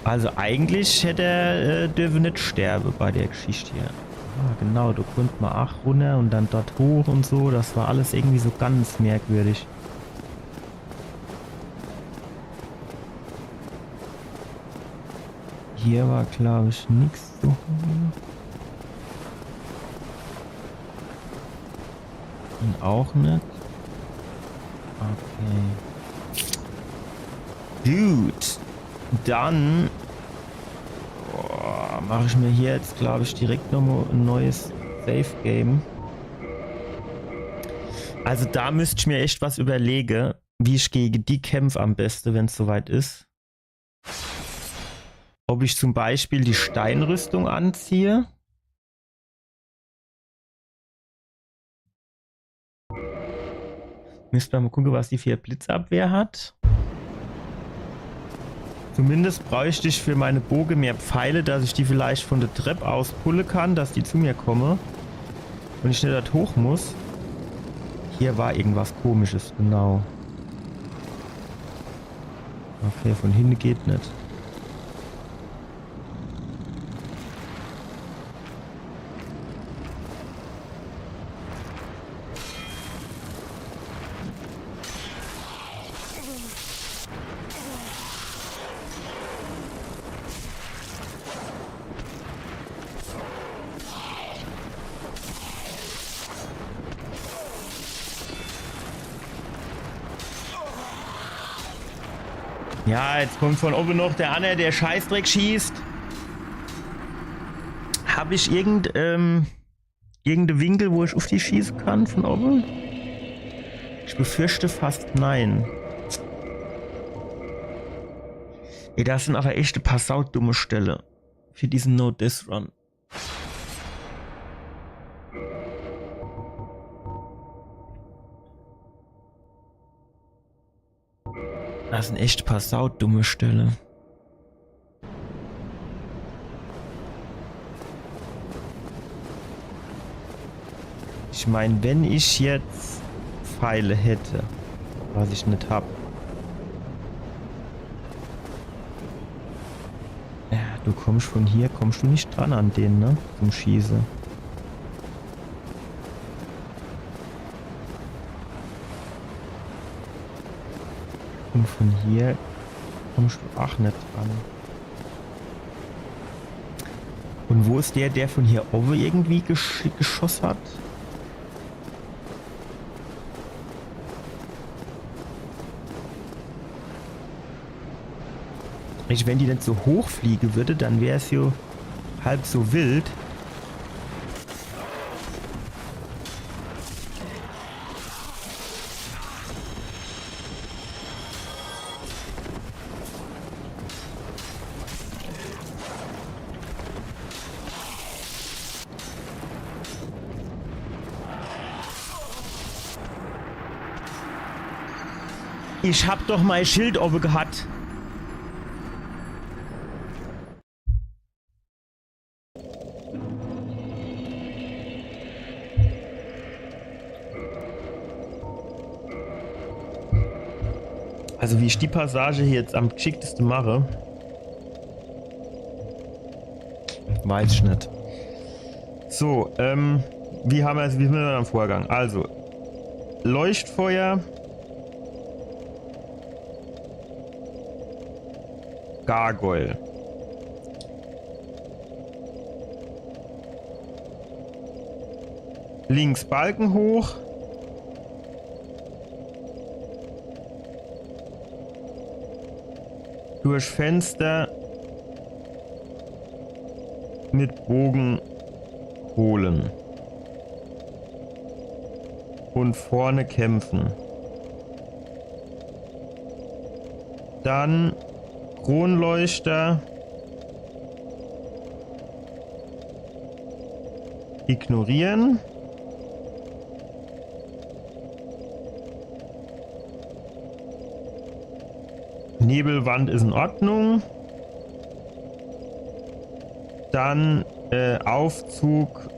Also eigentlich hätte er dürfen nicht sterben bei der Geschichte hier. Ah, genau, du konntest mal 8 runter und dann dort hoch und so. Das war alles irgendwie so ganz merkwürdig. Hier war, glaube ich, nichts zu holen. Und auch nicht. Okay. Gut. Dann mache ich mir hier jetzt, glaube ich, direkt nochmal ein neues Safe Game. Also da müsste ich mir echt was überlegen, wie ich gegen die kämpfe am besten, wenn es soweit ist. Ob ich zum Beispiel die Steinrüstung anziehe. Müsste mal gucken, was die für Blitzabwehr hat. Zumindest bräuchte ich für meine Bogen mehr Pfeile, dass ich die vielleicht von der Treppe aus pullen kann, dass die zu mir kommen. Und ich nicht dort hoch muss. Hier war irgendwas Komisches, genau. Okay, von hinten geht nicht. Ja, jetzt kommt von oben noch der andere, der Scheißdreck schießt. Habe ich irgendeinen Winkel, wo ich auf die schießen kann von oben? Ich befürchte fast nein. Ey, das sind aber echt ein paar saudumme Stellen für diesen No-Diss-Run. Das sind echt ein paar saudumme Stellen. Ich meine, wenn ich jetzt Pfeile hätte, was ich nicht habe. Ja, du kommst von hier, kommst du nicht dran an den, ne? Zum Schießen. Und von hier kommst du auch nicht dran. Und wo ist der von hier oben irgendwie geschossen hat? Wenn die nicht so hoch fliegen würde, dann wäre es ja halb so wild. Ich hab doch mein Schild oben gehabt. Also wie ich die Passage hier jetzt am geschicktesten mache, weiß ich nicht. So, wie sind wir am Vorgang? Also, Leuchtfeuer, Gargoyle. Links Balken hoch. Durch Fenster mit Bogen holen. Und vorne kämpfen. Dann Kronleuchter ignorieren. Nebelwand ist in Ordnung. Dann Aufzug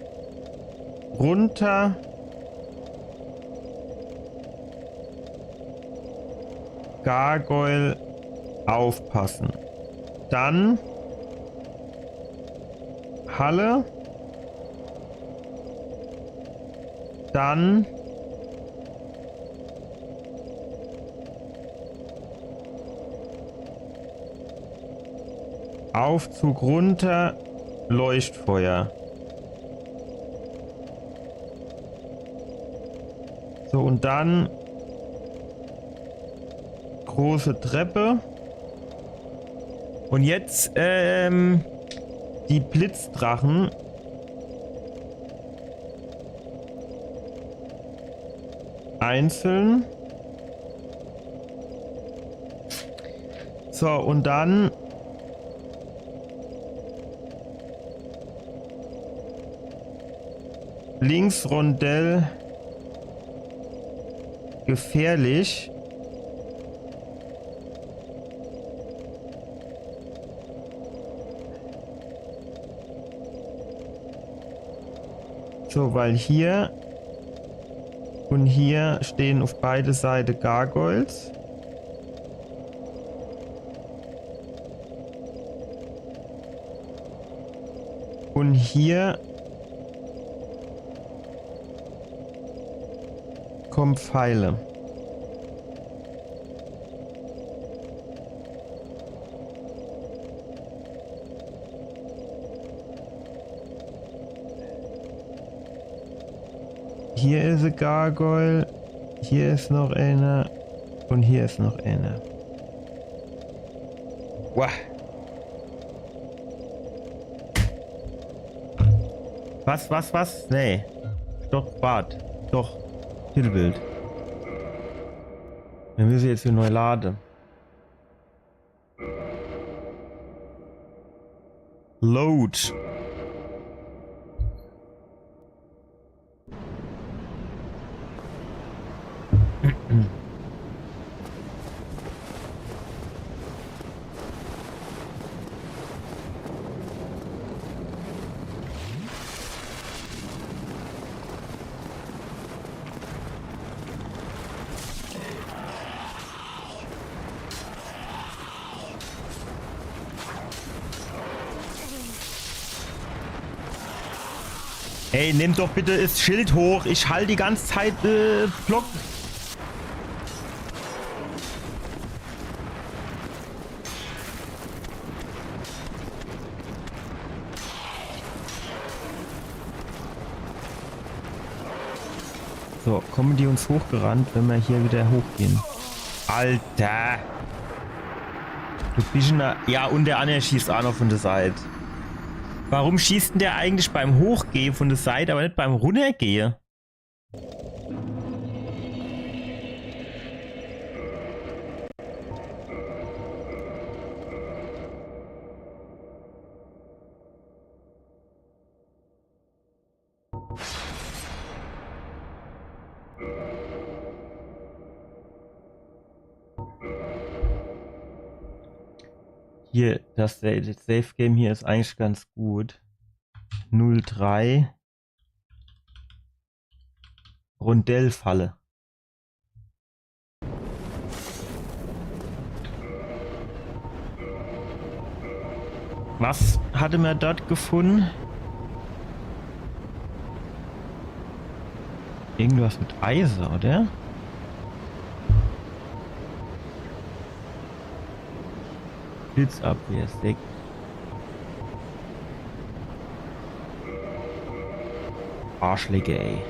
runter. Gargoyle aufpassen. Dann Halle. Dann Aufzug runter, Leuchtfeuer. So, und dann große Treppe. Und jetzt die Blitzdrachen. Einzeln. So, und dann links Rondell gefährlich. So, weil hier und hier stehen auf beide Seiten Gargoyles. Und hier kommen Pfeile. Hier ist ein Gargoyle, hier ist noch einer und hier ist noch einer. Wow. Was? Nee. Doch, Bad. Doch. Titelbild. Wir müssen jetzt hier neu laden. Load. Ey, nimm doch bitte das Schild hoch. Ich halte die ganze Zeit Block. So, kommen die uns hochgerannt, wenn wir hier wieder hochgehen? Alter! Du bist ja, und der andere schießt auch noch von der Seite. Warum schießt denn der eigentlich beim Hochgehen von der Seite, aber nicht beim Runtergehen? Hier, das Safe Game hier ist eigentlich ganz gut. 0-3. Rondellfalle. Was hatte man dort gefunden? Irgendwas mit Eisen, oder? Blitzabwehr, Sekt. Arschlecke, ey.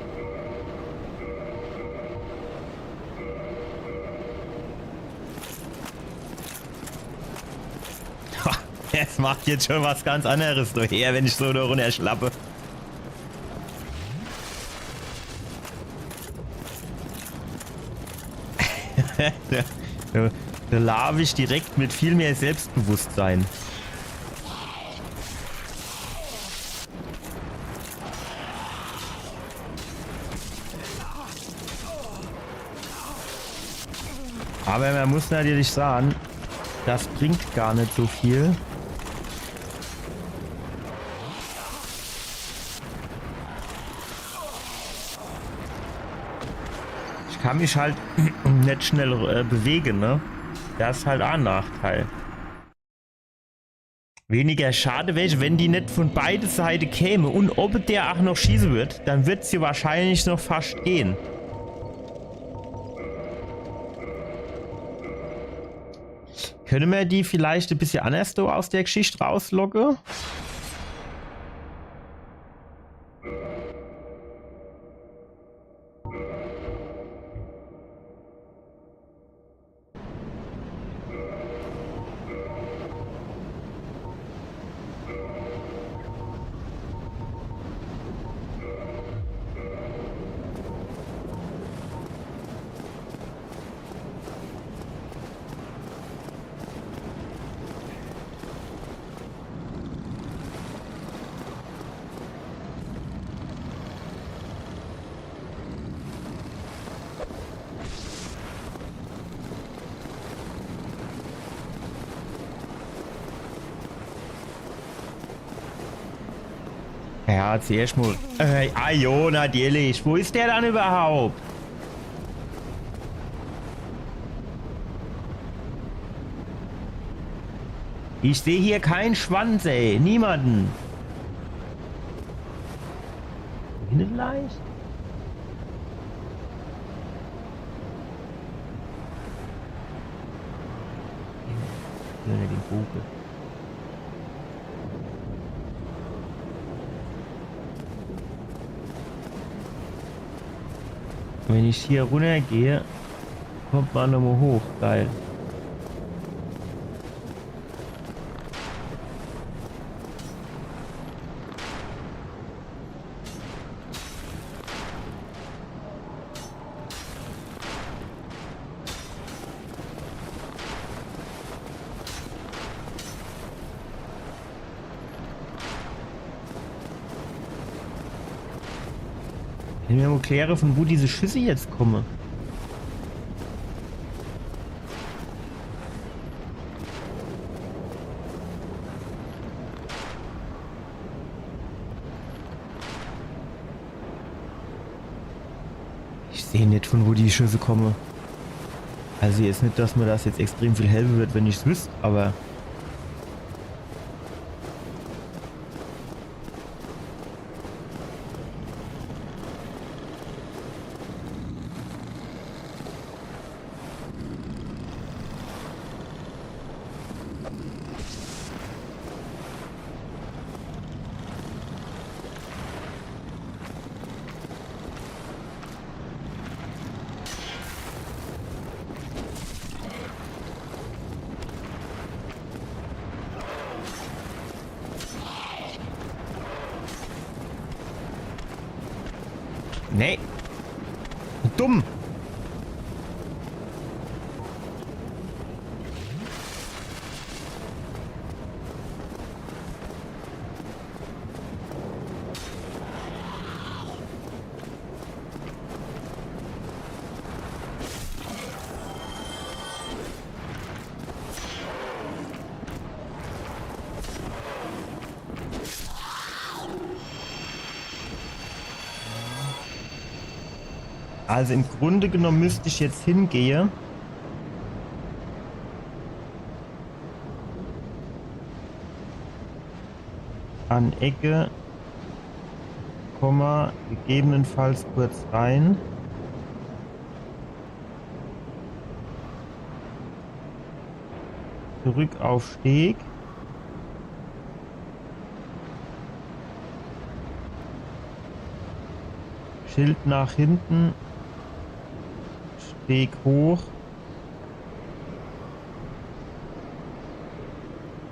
Es macht jetzt schon was ganz anderes daher, wenn ich so da runter schlappe. Da lave ich direkt mit viel mehr Selbstbewusstsein. Aber man muss natürlich sagen, das bringt gar nicht so viel. Ich kann mich halt nicht schnell bewegen, ne? Das ist halt auch ein Nachteil. Weniger schade wäre, wenn die nicht von beiden Seiten käme und ob der auch noch schießen wird, dann wird sie wahrscheinlich noch fast gehen. Können wir die vielleicht ein bisschen anders so aus der Geschichte rausloggen? Ja, zuerst mal. Jo, natürlich. Wo ist der dann überhaupt? Ich sehe hier keinen Schwanz, ey. Niemanden. Hinten leicht? Den Vogel. Wenn ich hier runter gehe, kommt man nochmal hoch. Geil. Ich will mir mal klären, von wo diese Schüsse jetzt kommen. Ich sehe nicht, von wo die Schüsse kommen. Also jetzt nicht, dass mir das jetzt extrem viel helfen wird, wenn ich es wüsste, aber... Nee. Dumm. Also im Grunde genommen müsste ich jetzt hingehen. An Ecke, Komma, gegebenenfalls kurz rein. Zurück auf Steg. Schild nach hinten. Steg hoch.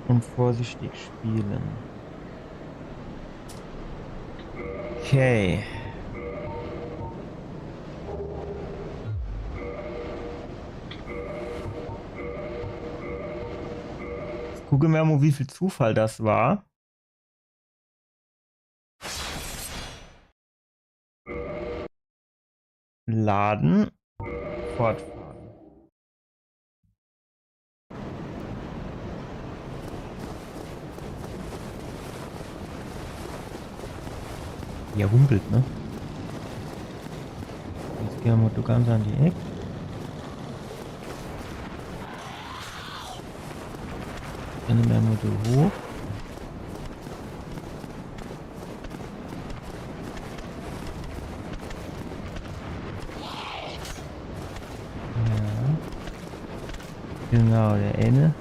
Und vorsichtig spielen. Okay. Jetzt gucken wir mal, wie viel Zufall das war. Laden. Fortfahren. Ja, humpelt, ne? Jetzt gehen wir ganz an die Ecke. Dann nehmen wir mal hoch. Genau, der eine.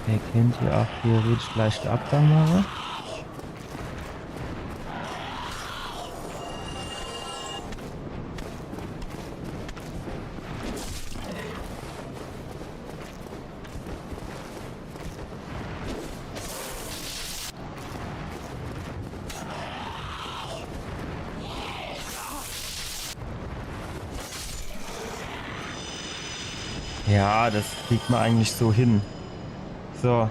Der kennt hier auch theoretisch leichte Abgang machen. Ja, das kriegt man eigentlich so hin. So.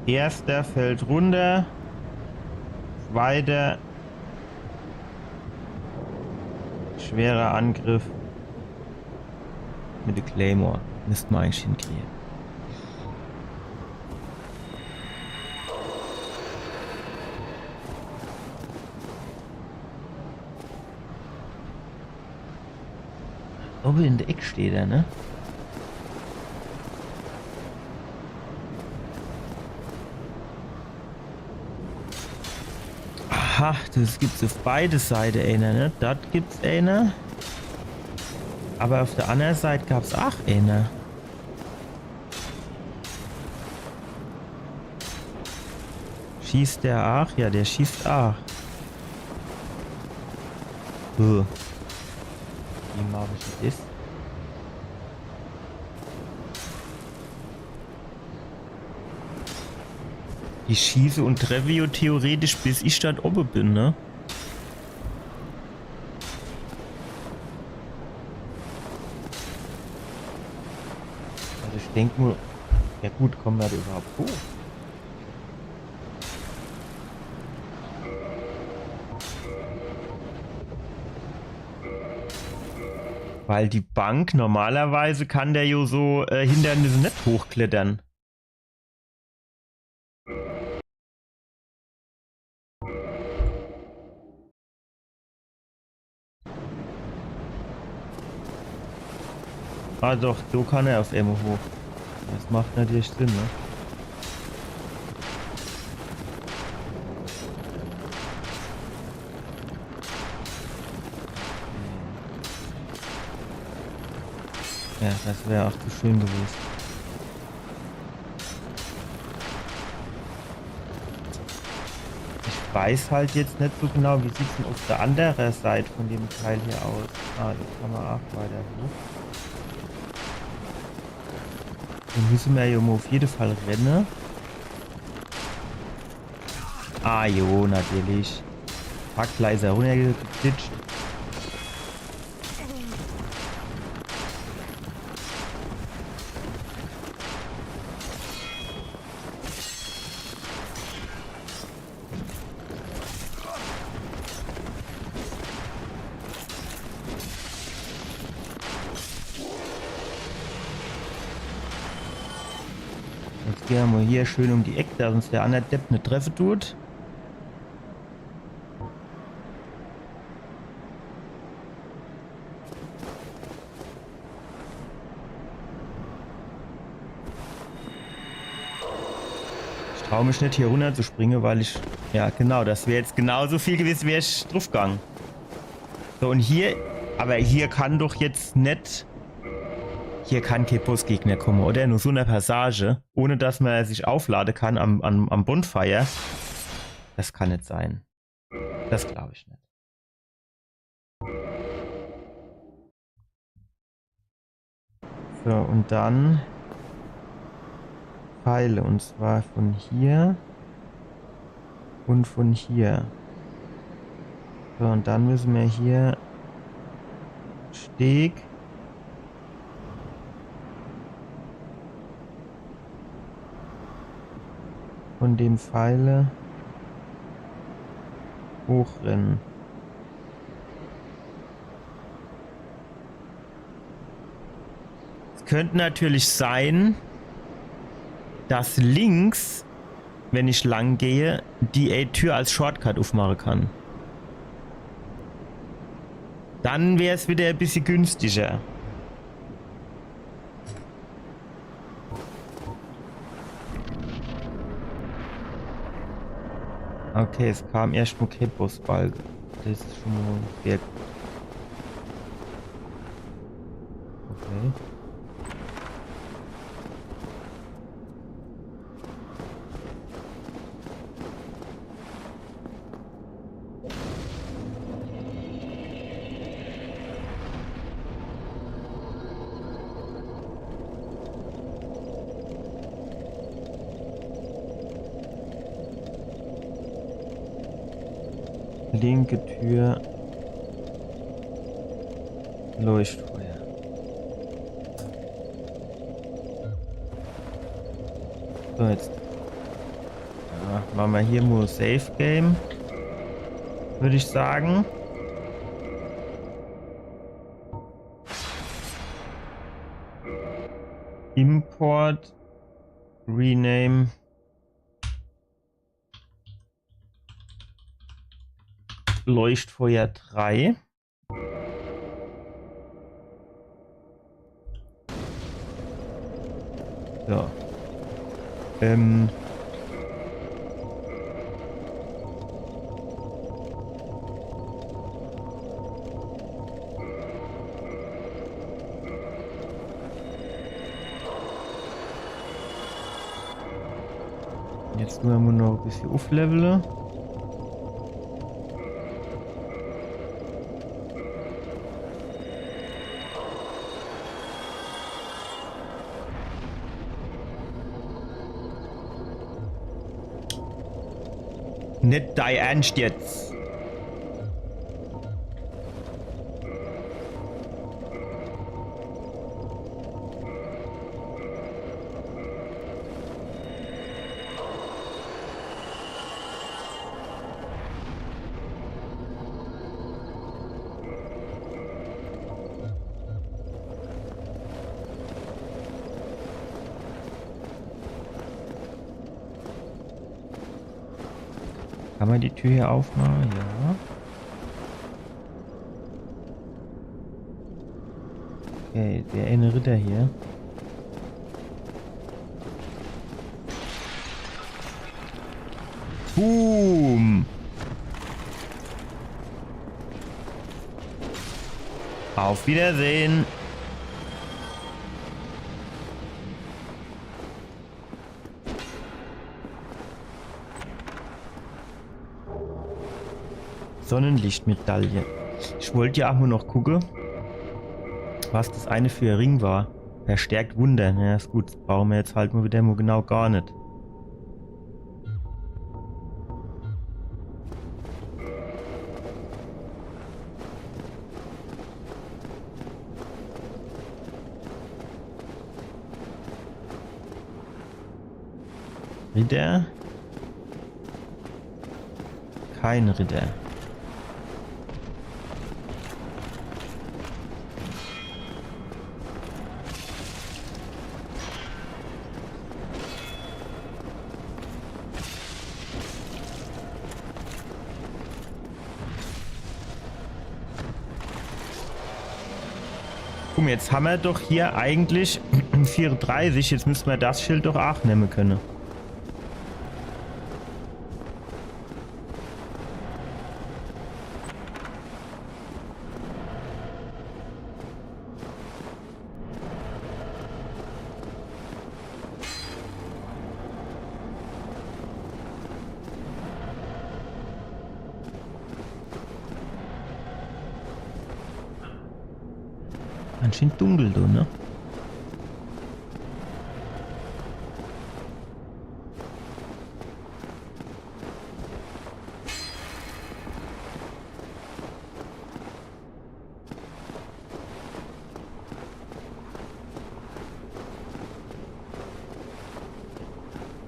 Erster fällt runter. Zweiter. Schwerer Angriff. Mit der Claymore. Müssten wir eigentlich hinkriegen. Oben in der Ecke steht er, ne? Aha, das gibt's auf beide Seiten einer, ne? Das gibt's einer. Aber auf der anderen Seite gab's auch einer. Schießt der auch? Ja, der schießt auch. Wie mache ich das? Ich schieße und treffe ja theoretisch, bis ich dann oben bin, ne? Also ich denke nur, ja gut, kommen wir da überhaupt hoch? Weil die Bank, normalerweise kann der jo so Hindernisse nicht hochklettern. Ah doch, so kann er auf einmal hoch. Das macht natürlich Sinn, ne? Ja, das wäre auch zu schön gewesen. Ich weiß halt jetzt nicht so genau, wie sieht es denn auf der anderen Seite von dem Teil hier aus. Ah, das kann man auch weiter hoch. Dann müssen wir ja mal auf jeden Fall rennen. Ah jo, natürlich. Packleiser runtergeglitscht. Jetzt gehen wir hier schön um die Ecke, dass uns der andere Depp eine Treffe tut. Ich traue mich nicht hier runter zu springen, weil ich... Ja genau, das wäre jetzt genauso viel gewesen, wäre ich draufgegangen. So und hier... Aber hier kann doch jetzt nicht... Hier kann kein Bossgegner kommen, oder? Nur so eine Passage, ohne dass man sich aufladen kann am Bonfire. Das kann nicht sein. Das glaube ich nicht. So, und dann Pfeile, und zwar von hier und von hier. So, und dann müssen wir hier Steg von dem Pfeile hochrennen. Es könnte natürlich sein, dass links, wenn ich lang gehe, die Tür als Shortcut aufmachen kann. Dann wäre es wieder ein bisschen günstiger. Okay, es kam erst nur kein Bossbalg. Das ist schon mal sehr gut. Okay. Linke Tür. Leuchtfeuer. So, jetzt machen wir hier nur Safe Game, würde ich sagen. Import, Rename. Leuchtfeuer 3. So. Jetzt nur noch ein bisschen aufleveln. Nicht dein Ernst jetzt. Kann man die Tür hier aufmachen? Ja. Okay, der eine Ritter hier. Boom! Auf Wiedersehen! Sonnenlichtmedaille. Ich wollte ja auch nur noch gucken, was das eine für ein Ring war. Verstärkt Wunder. Ja, ist gut. Das brauchen wir jetzt halt mal wieder genau gar nicht. Ritter. Kein Ritter. Guck mal, jetzt haben wir doch hier eigentlich 34. Jetzt müssen wir das Schild doch auch nehmen können. Anscheinend dunkel, du, ne?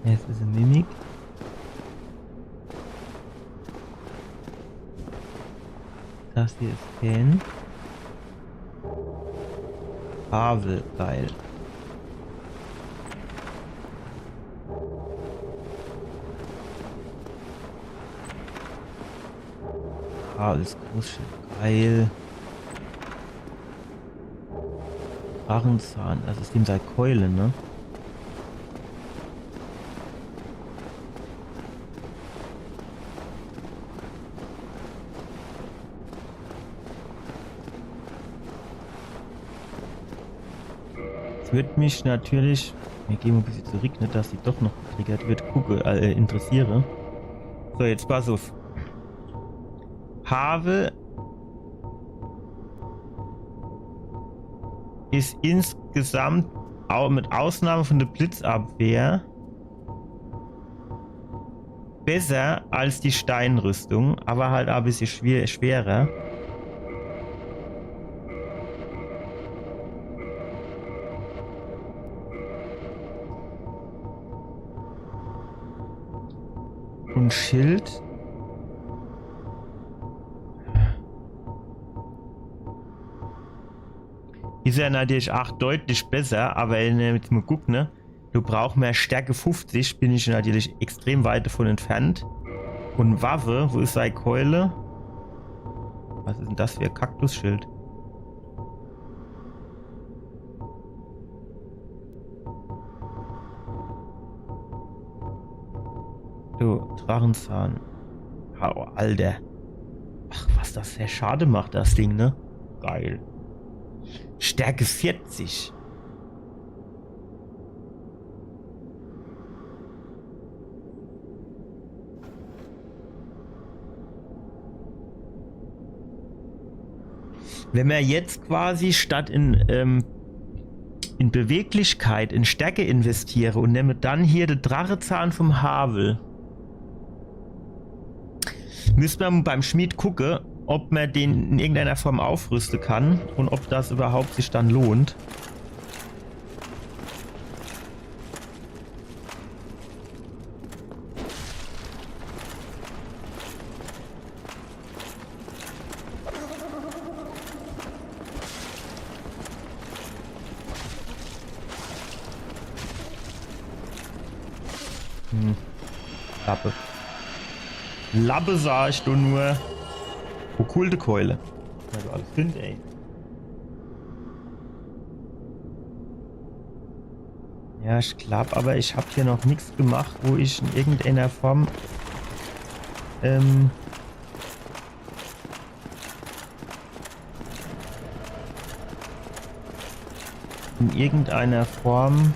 Jetzt ist eine Mimik. Das hier ist Ken. Havel, geil. Havels Großschild, geil. Drachenzahn, das ist dem sei Keule, ne? Würde mich natürlich, wir gehen ein bisschen zurück, nicht, dass sie doch noch getriggert wird, interessiere. So, jetzt pass auf. Havel ist insgesamt, auch mit Ausnahme von der Blitzabwehr, besser als die Steinrüstung, aber halt auch ein bisschen schwerer. Und Schild. Ist ja natürlich auch deutlich besser, aber wenn du jetzt mal guckst, ne? Du brauchst mehr Stärke 50, bin ich natürlich extrem weit davon entfernt. Und Waffe, wo ist seine Keule? Was ist denn das für ein Kaktusschild? Du, Drachenzahn. Oh, Alter. Ach, was das sehr schade macht, das Ding, ne? Geil. Stärke 40. Wenn wir jetzt quasi statt in Beweglichkeit, in Stärke investiere und nehme dann hier den Drachenzahn vom Havel, müssen wir beim Schmied gucken, ob man den in irgendeiner Form aufrüsten kann und ob das überhaupt sich dann lohnt. Lappe. Lappe sah ich doch nur. Okkulte Keule. Also alles find, ey. Ja, ich glaube, aber ich habe hier noch nichts gemacht, wo ich in irgendeiner Form in irgendeiner Form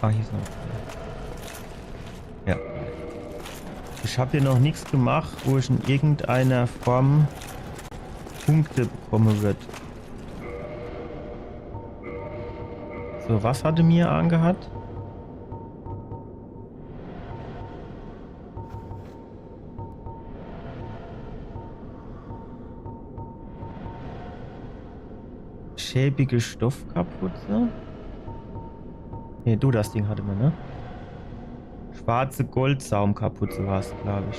hier ist noch. Ja. Ich habe hier noch nichts gemacht, wo ich in irgendeiner Form Punkte bekommen wird. So, was hatte mir angehabt? Schäbige Stoffkapuze. Ne, du, das Ding hatte man, ne? Schwarze Goldsaumkapuze war es, glaube ich.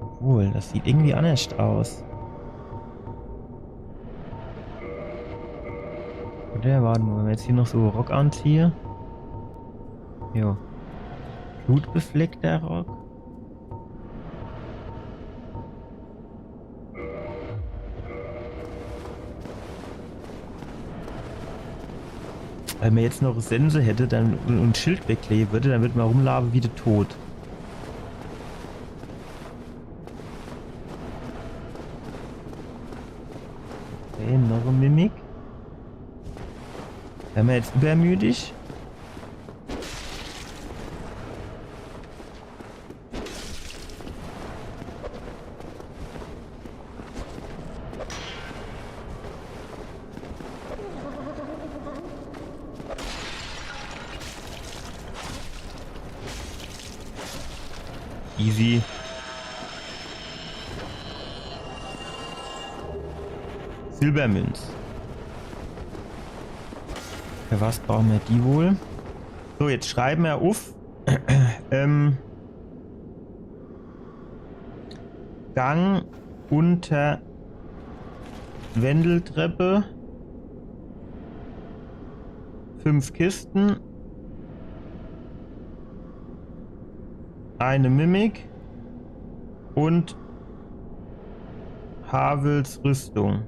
Obwohl, das sieht irgendwie anders aus. Oder? Warte mal, wenn wir jetzt hier noch so Rock anziehe. Jo. Blutbefleckter Rock. Wenn man jetzt noch Sense hätte dann, und Schild wegkleben würde, dann würde man rumlaufen wie der Tod. Okay, noch ein Mimik. Wären wir jetzt übermütig? Easy. Silbermünz. Für was brauchen wir die wohl? So, jetzt schreiben wir auf. Gang unter Wendeltreppe. 5 Kisten. Eine Mimik. Und Havels Rüstung.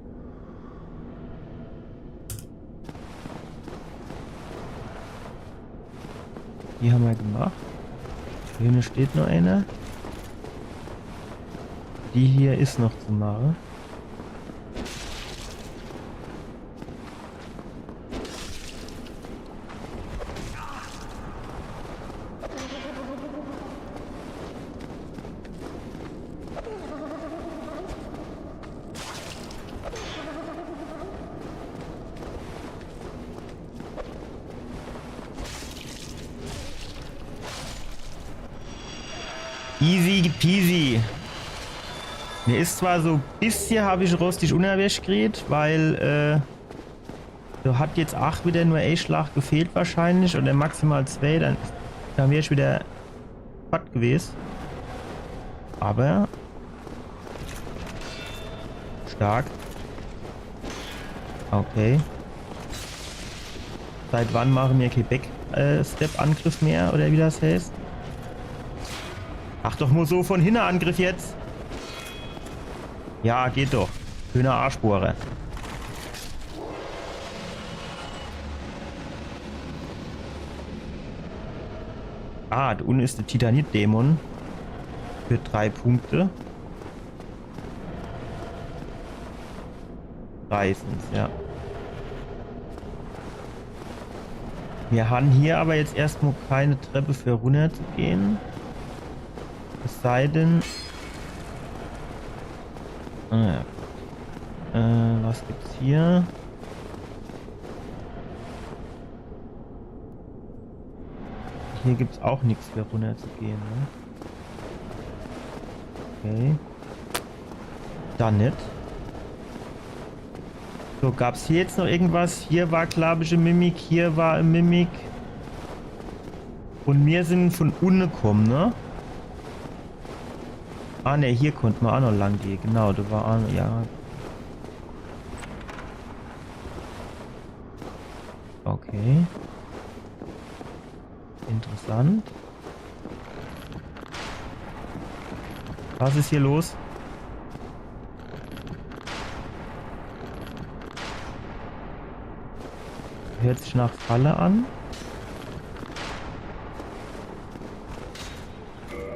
Die haben wir gemacht. Hier steht noch eine. Die hier ist noch zu machen. Easy peasy. Mir ist zwar so ein bisschen, habe ich rostig unerwischt geredet, weil da hat jetzt 8 wieder nur ein Schlag gefehlt wahrscheinlich oder maximal 2, dann wäre ich wieder platt gewesen. Aber stark. Okay. Seit wann machen wir kein Back-Step-Angriff mehr oder wie das heißt? Ach doch nur so von hinten Angriff jetzt. Ja, geht doch. Schöner Arschbohrer. Ah, da unten ist der Titanit-Dämon. Für 3 Punkte. Reißens, ja. Wir haben hier aber jetzt erstmal keine Treppe für runter zu gehen. Es sei denn... Ah, ja. Was gibt's hier? Hier gibt's auch nichts für runter zu gehen, ne? Okay. Dann nicht. So, gab's hier jetzt noch irgendwas? Hier war, glaube ich, eine Mimik. Hier war eine Mimik. Und wir sind von unten gekommen, ne? Ah, ne, hier konnten wir auch noch lang gehen. Genau, da war auch noch, ja. Okay. Interessant. Was ist hier los? Hört sich nach Falle an.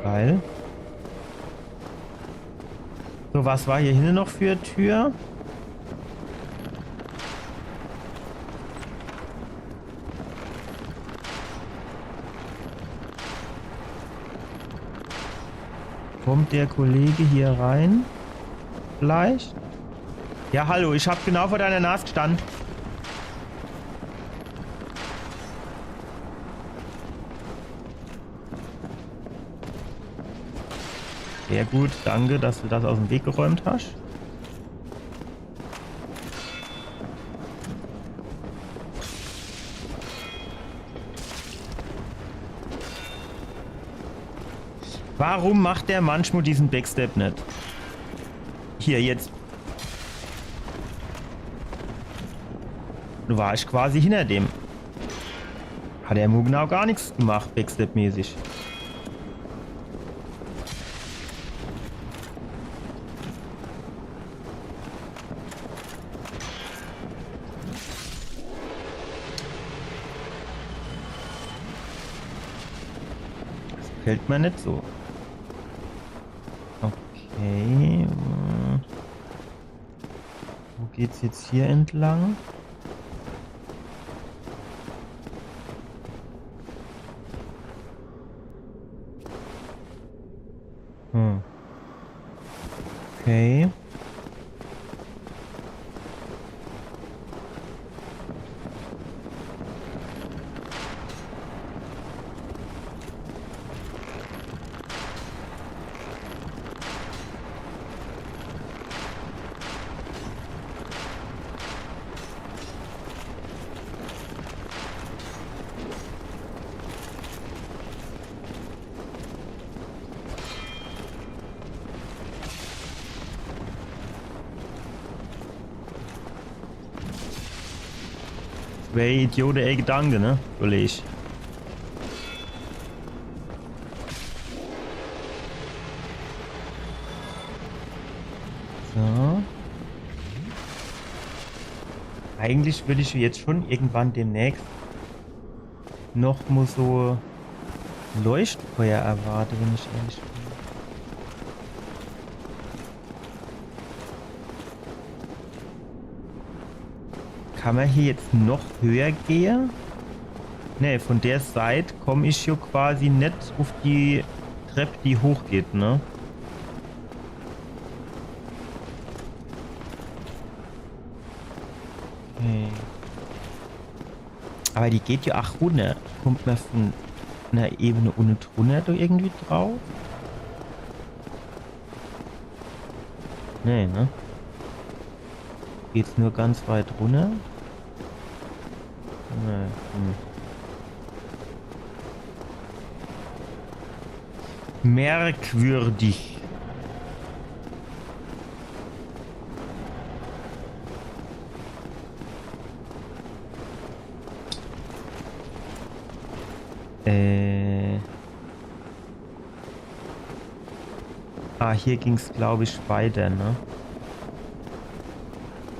Geil. So, was war hier hinten noch für eine Tür? Kommt der Kollege hier rein? Vielleicht? Ja, hallo, ich habe genau vor deiner Nase gestanden. Sehr gut, danke, dass du das aus dem Weg geräumt hast. Warum macht der manchmal diesen Backstep nicht? Hier, jetzt. Du warst quasi hinter dem. Hat der Mugnau gar nichts gemacht, Backstep-mäßig. Das gefällt mir nicht so. Okay. Wo geht's jetzt hier entlang? Okay. Wäre Idiot, ey, Gedanke, ne? Kollege. So. Eigentlich würde ich jetzt schon irgendwann demnächst noch mal so Leuchtfeuer erwarten, wenn ich ehrlich bin. Kann man hier jetzt noch höher gehen? Ne, von der Seite komme ich hier quasi nicht auf die Treppe, die hochgeht, ne? Okay. Aber die geht ja auch runter. Kommt man von einer Ebene ohne drunter da irgendwie drauf? Nee, ne? Geht's nur ganz weit runter? Merkwürdig. Hier ging's, glaube ich, weiter, ne?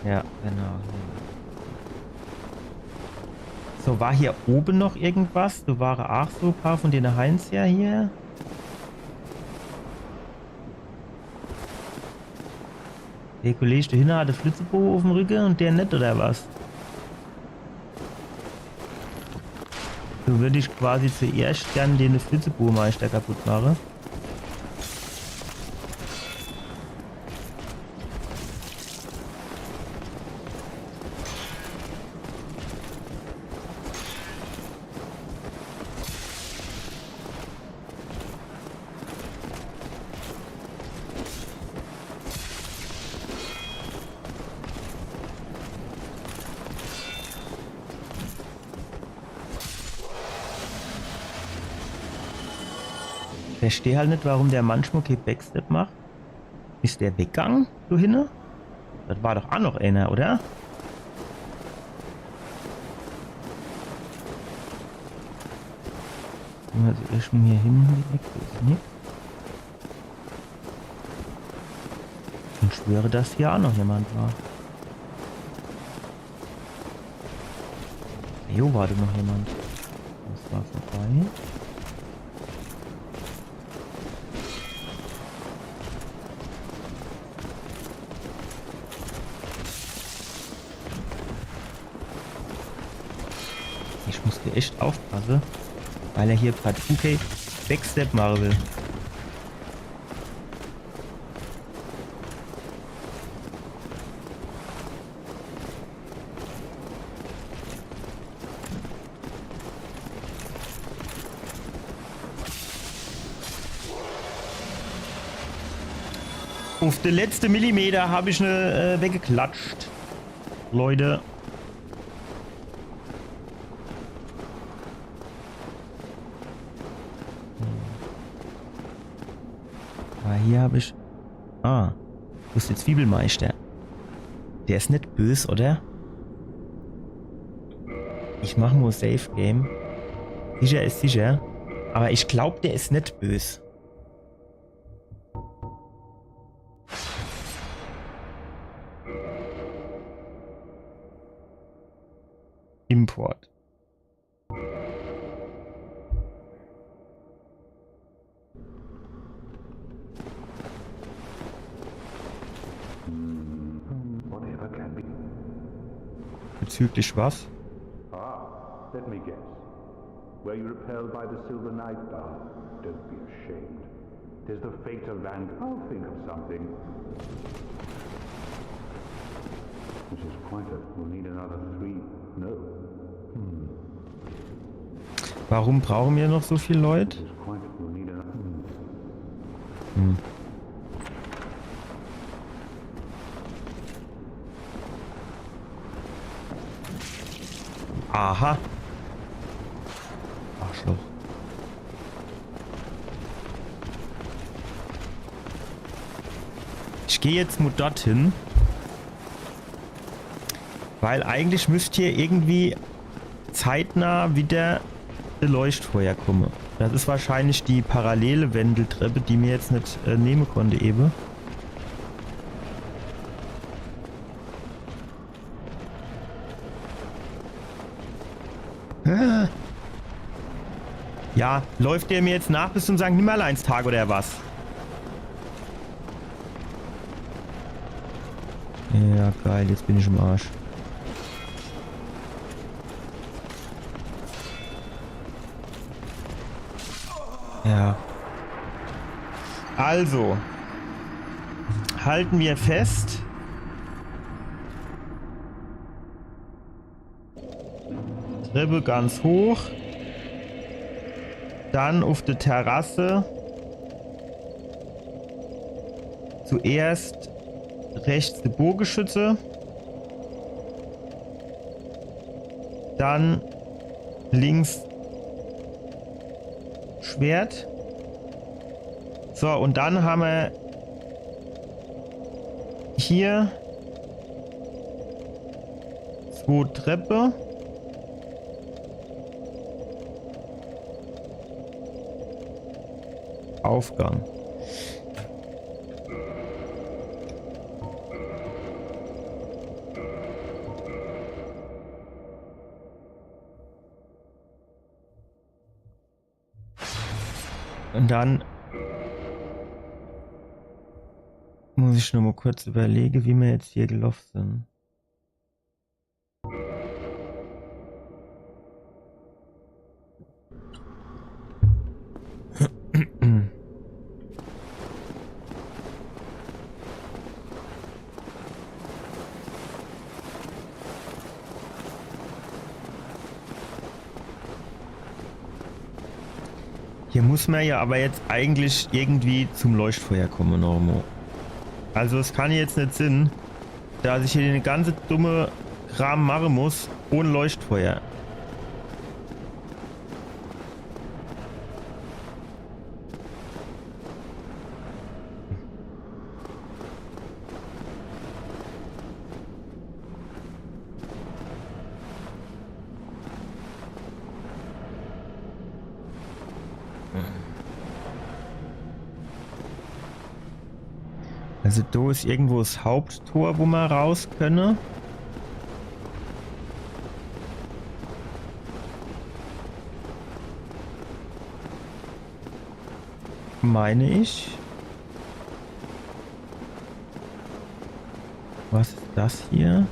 Ja, genau. So, war hier oben noch irgendwas? Du warst auch so ein paar von den Heinz ja hier. Der Kollege da hinten hatte Flitzebogen auf dem Rücken und der nicht, oder was? So würde ich quasi zuerst gerne den Flitzebogenmeister kaputt machen. Ich verstehe halt nicht, warum der manchmal kein Backstep macht. Ist der weggegangen, du hinne? Das war doch auch noch einer, oder? Also erstmal hier hinten die Ecke ist nicht. Ich schwöre, dass hier auch noch jemand war. Jo, war da noch jemand. Das war vorbei. Ich muss hier echt aufpassen, weil er hier gerade okay Backstep machen will. Auf den letzten Millimeter habe ich eine weggeklatscht. Leute. Aber hier habe ich... Ah. Wo ist der Zwiebelmeister? Der ist nicht böse, oder? Ich mache nur Safe Game. Sicher ist sicher. Aber ich glaube, der ist nicht böse. Import. Bezüglich was? Let me guess. Were you repelled by the Silver Knight? Ah, don't be ashamed. 'Tis the fate of Vanguard. I'll think of something. This is quite a... We'll need another 3. No. Warum brauchen wir noch so viele Leute? This is quite... We'll need another... Aha. Arschloch. Ich gehe jetzt mal dorthin. Weil eigentlich müsste hier irgendwie zeitnah wieder ein Leuchtfeuer kommen. Das ist wahrscheinlich die parallele Wendeltreppe, die mir jetzt nicht nehmen konnte eben. Ja, läuft der mir jetzt nach bis zum St. Nimmerleinstag oder was? Ja, geil, jetzt bin ich im Arsch. Ja. Also. Halten wir fest. Treppe ganz hoch. Dann auf der Terrasse. Zuerst rechts die Bogenschütze. Dann links Schwert. So, und dann haben wir hier 2 Treppe. Aufgang. Und dann muss ich noch mal kurz überlegen, wie wir jetzt hier gelaufen sind. Hier muss man ja aber jetzt eigentlich irgendwie zum Leuchtfeuer kommen, Normo. Also es kann jetzt nicht Sinn, dass ich hier den ganzen dumme Kram machen muss, ohne Leuchtfeuer. Also da ist irgendwo das Haupttor, wo man raus könne. Meine ich. Was ist das hier?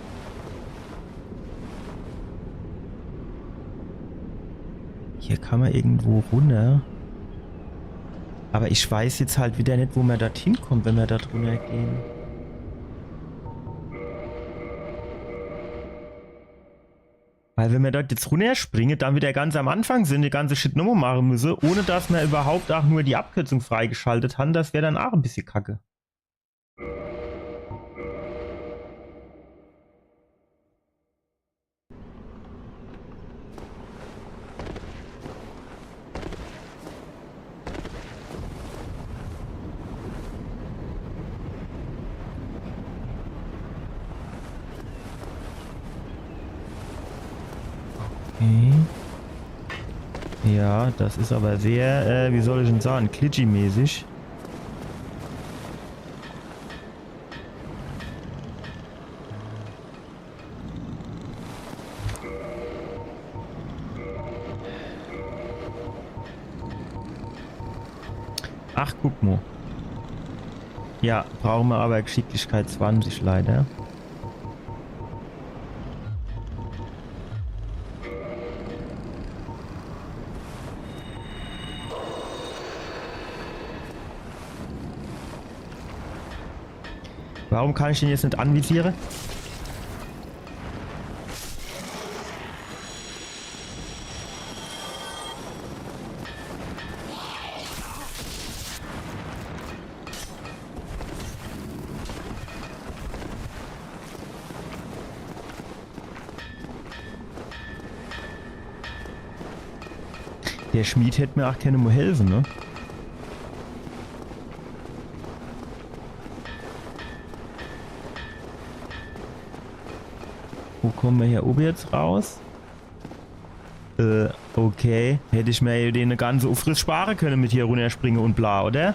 Hier kann man irgendwo runter. Aber ich weiß jetzt halt wieder nicht, wo man dorthin kommt, wenn wir da drunter gehen. Weil wenn wir dort jetzt runterspringen, dann wieder ganz am Anfang sind, die ganze Shit nochmal machen müssen, ohne dass wir überhaupt auch nur die Abkürzung freigeschaltet haben, das wäre dann auch ein bisschen kacke. Okay. Ja, das ist aber sehr, wie soll ich denn sagen, glitchy-mäßig. Ach, guck mal. Ja, brauchen wir aber Geschicklichkeit 20 leider. Warum kann ich den jetzt nicht anvisieren? Der Schmied hätte mir auch keine mehr helfen, ne? Wo kommen wir hier oben jetzt raus? Okay. Hätte ich mir den eine ganze Aufriss sparen können mit hier runterspringen und bla, oder?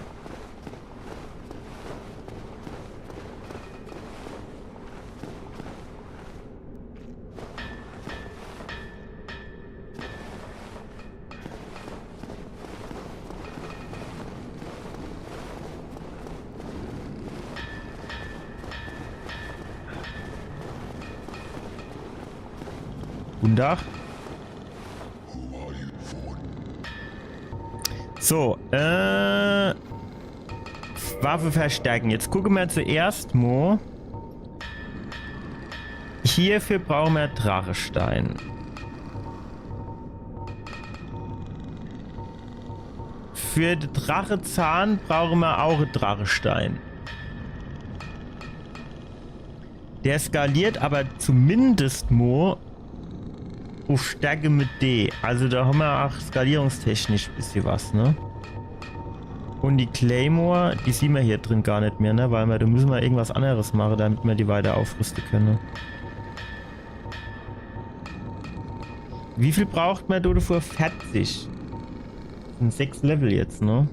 Guten Tag. So, Waffe verstärken. Jetzt gucken wir zuerst mal. Hierfür brauchen wir Drachestein. Für den Drachezahn brauchen wir auch einen Drachestein. Der skaliert aber zumindest mal auf Stärke mit D. Also da haben wir auch skalierungstechnisch ein bisschen was, ne? Und die Claymore, die sehen wir hier drin gar nicht mehr, ne? Weil da müssen wir irgendwas anderes machen, damit wir die weiter aufrüsten können. Wie viel braucht man dafür? 40. Das sind 6 Level jetzt, ne?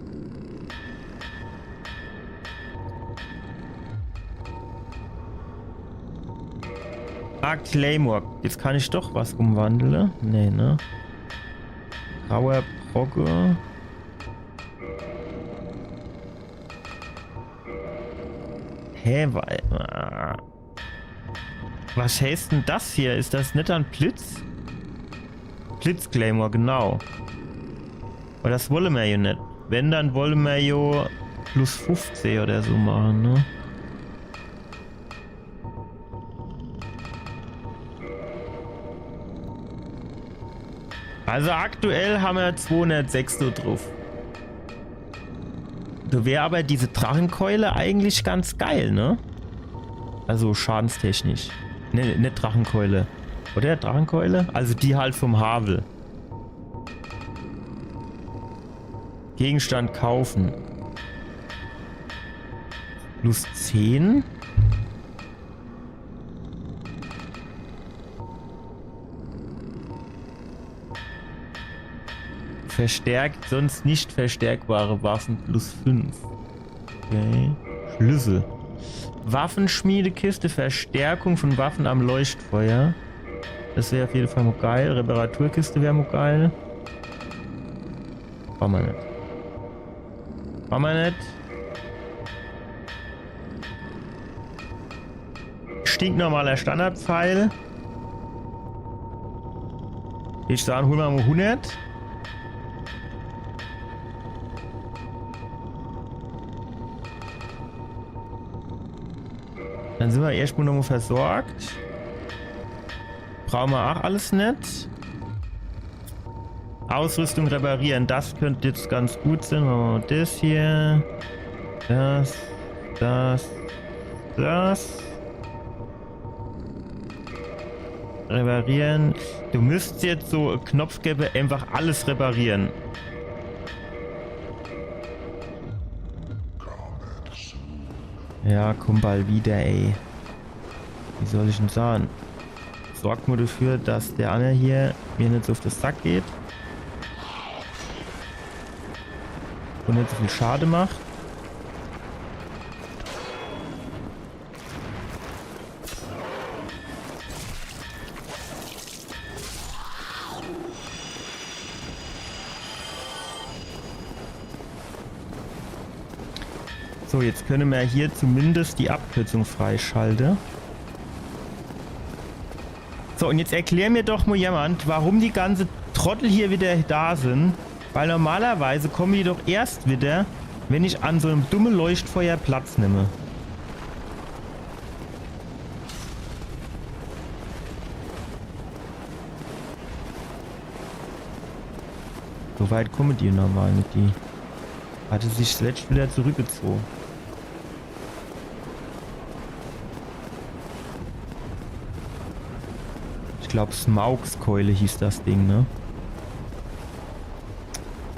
Ah, Claymore. Jetzt kann ich doch was umwandeln. Nee, ne? Grauer Brocke. Hä, was heißt denn das hier? Ist das nicht ein Blitz? Blitz Claymore, genau. Aber das wollen wir ja nicht. Wenn, dann wollen wir ja plus 15 oder so machen, ne? Also aktuell haben wir 206 so drauf. Da wäre aber diese Drachenkeule eigentlich ganz geil, ne? Also schadenstechnisch. Ne, nicht Drachenkeule. Oder Drachenkeule? Also die halt vom Havel. Gegenstand kaufen. Plus 10. Verstärkt sonst nicht verstärkbare Waffen plus 5. Okay. Schlüssel. Waffenschmiedekiste, Verstärkung von Waffen am Leuchtfeuer. Das wäre auf jeden Fall mal geil. Reparaturkiste wäre mal geil. Brauchen wir nicht. Brauchen wir nicht. Stinknormaler Standardpfeil. Ich sage, holen wir mal 100. Dann sind wir erstmal noch mal versorgt. Brauchen wir auch alles nicht. Ausrüstung reparieren, das könnte jetzt ganz gut sein. Machen wir mal das hier. Das. Reparieren. Du müsstest jetzt so Knopfgäbe einfach alles reparieren. Ja, komm bald wieder, ey. Wie soll ich denn sagen? sorgt nur dafür, dass der andere hier mir nicht so auf den Sack geht. Und nicht so viel Schade macht. So, jetzt können wir hier zumindest die Abkürzung freischalten. So, und jetzt erklär mir doch mal jemand, warum die ganze Trottel hier wieder da sind. Weil normalerweise kommen die doch erst wieder, wenn ich an so einem dummen Leuchtfeuer Platz nehme. So weit kommen die normal mit die. Hatte sich selbst wieder zurückgezogen. Ich glaube Smaugskeule hieß das Ding, ne?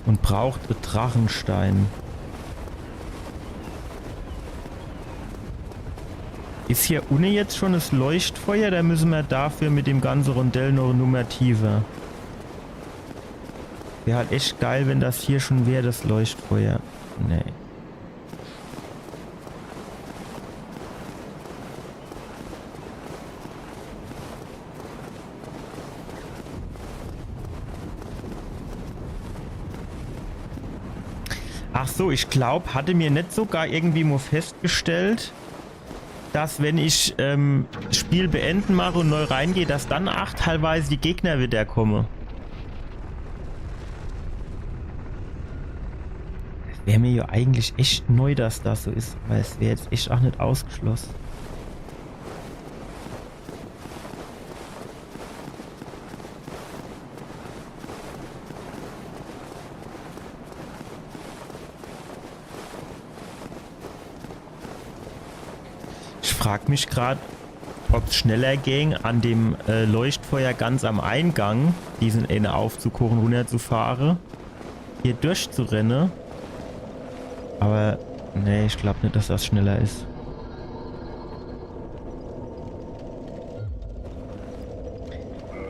Und braucht Drachenstein. Ist hier unten jetzt schon das Leuchtfeuer? Da müssen wir dafür mit dem ganzen Rondell noch eine Nummer tiefer. Wäre halt echt geil, wenn das hier schon wäre, das Leuchtfeuer. Nee. Ach so, ich glaube, hatte mir nicht sogar irgendwie mal festgestellt, dass wenn ich Spiel beenden mache und neu reingehe, dass dann teilweise die Gegner wieder kommen. Wäre mir ja eigentlich echt neu, dass das so ist, weil es wäre jetzt echt auch nicht ausgeschlossen. Ich frage mich gerade, ob es schneller ging, an dem Leuchtfeuer ganz am Eingang diesen Ende aufzukochen, runterzufahren, hier durchzurennen. Aber nee, ich glaube nicht, dass das schneller ist.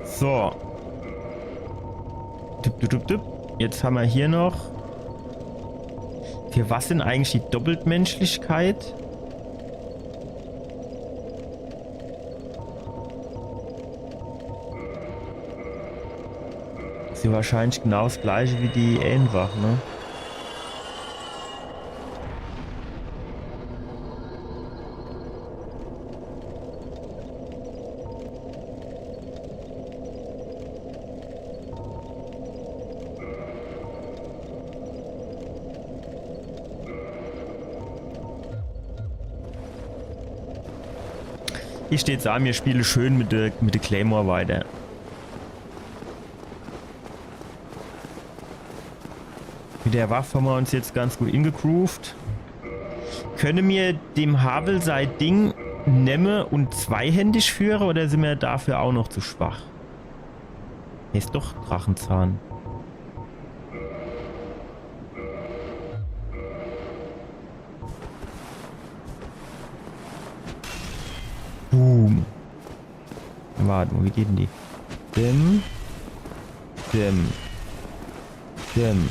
So. Jetzt haben wir hier noch. Für was sind eigentlich die Doppeltmenschlichkeit? Ist ja wahrscheinlich genau das gleiche wie die Ähnwach, ne? Hier steht da, wir spielen schön mit der Claymore weiter. Mit der Waffe haben wir uns jetzt ganz gut ingegroovt. Können wir dem Havel sein Ding nehmen und zweihändig führen oder sind wir dafür auch noch zu schwach? Hier ist doch Drachenzahn. Boom. Warte mal, wie geht denn die? Dim. Dim. Dim.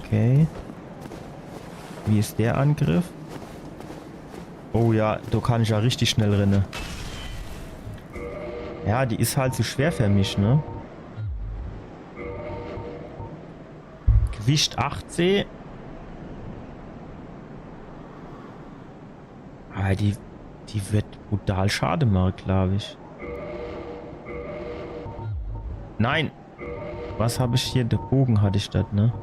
Okay. Wie ist der Angriff? Oh ja, da kann ich ja richtig schnell rennen. Ja, die ist halt zu schwer für mich, ne? Gewicht 8C. Aber die wird brutal Schade machen, glaube ich. Nein! Was habe ich hier? Der Bogen hatte ich das, ne?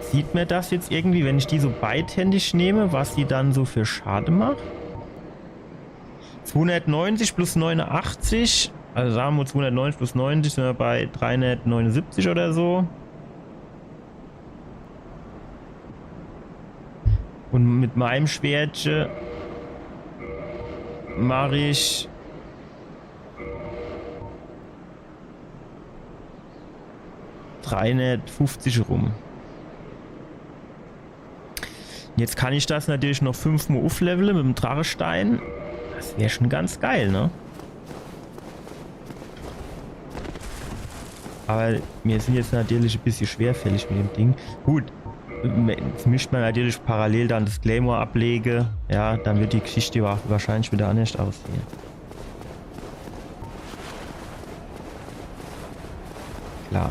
Sieht mir das jetzt irgendwie, wenn ich die so beidhändig nehme, was die dann so für Schade macht? 290 plus 89, also sagen wir 290 plus 90, sind wir bei 379 oder so. Und mit meinem Schwertchen mache ich 350 rum. Jetzt kann ich das natürlich noch 5-mal aufleveln mit dem Drachenstein. Das wäre schon ganz geil, ne? Aber wir sind jetzt natürlich ein bisschen schwerfällig mit dem Ding. Gut, jetzt mischt man natürlich parallel dann das Claymore ablege. Ja, dann wird die Geschichte wahrscheinlich wieder anders aussehen. Klar.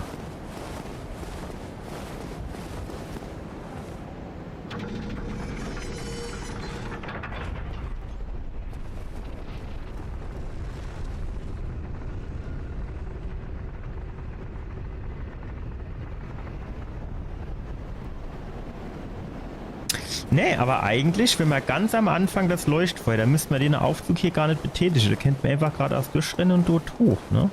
Nee, aber eigentlich, wenn man ganz am Anfang das Leuchtfeuer, dann müsste man den Aufzug hier gar nicht betätigen. Da kennt man einfach geradeaus durchrennen und dort hoch, ne?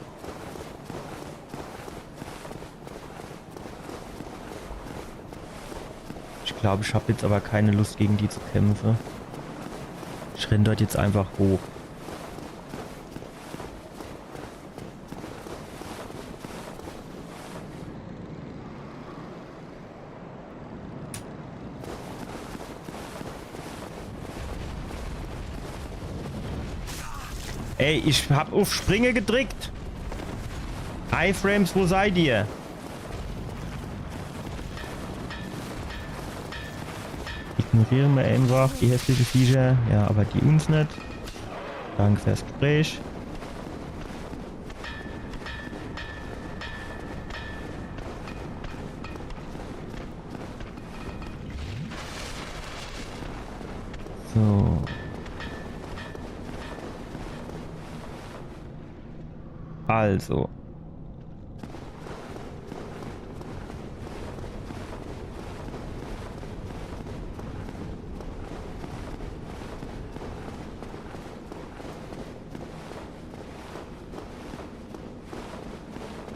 Ich glaube, ich habe jetzt aber keine Lust, gegen die zu kämpfen. Ich renne dort jetzt einfach hoch. Ey, ich hab auf Springe gedrückt. iFrames, wo seid ihr? Ignorieren wir einfach die hässlichen Viecher. Ja, aber die uns nicht. Danke fürs Gespräch. So. Also.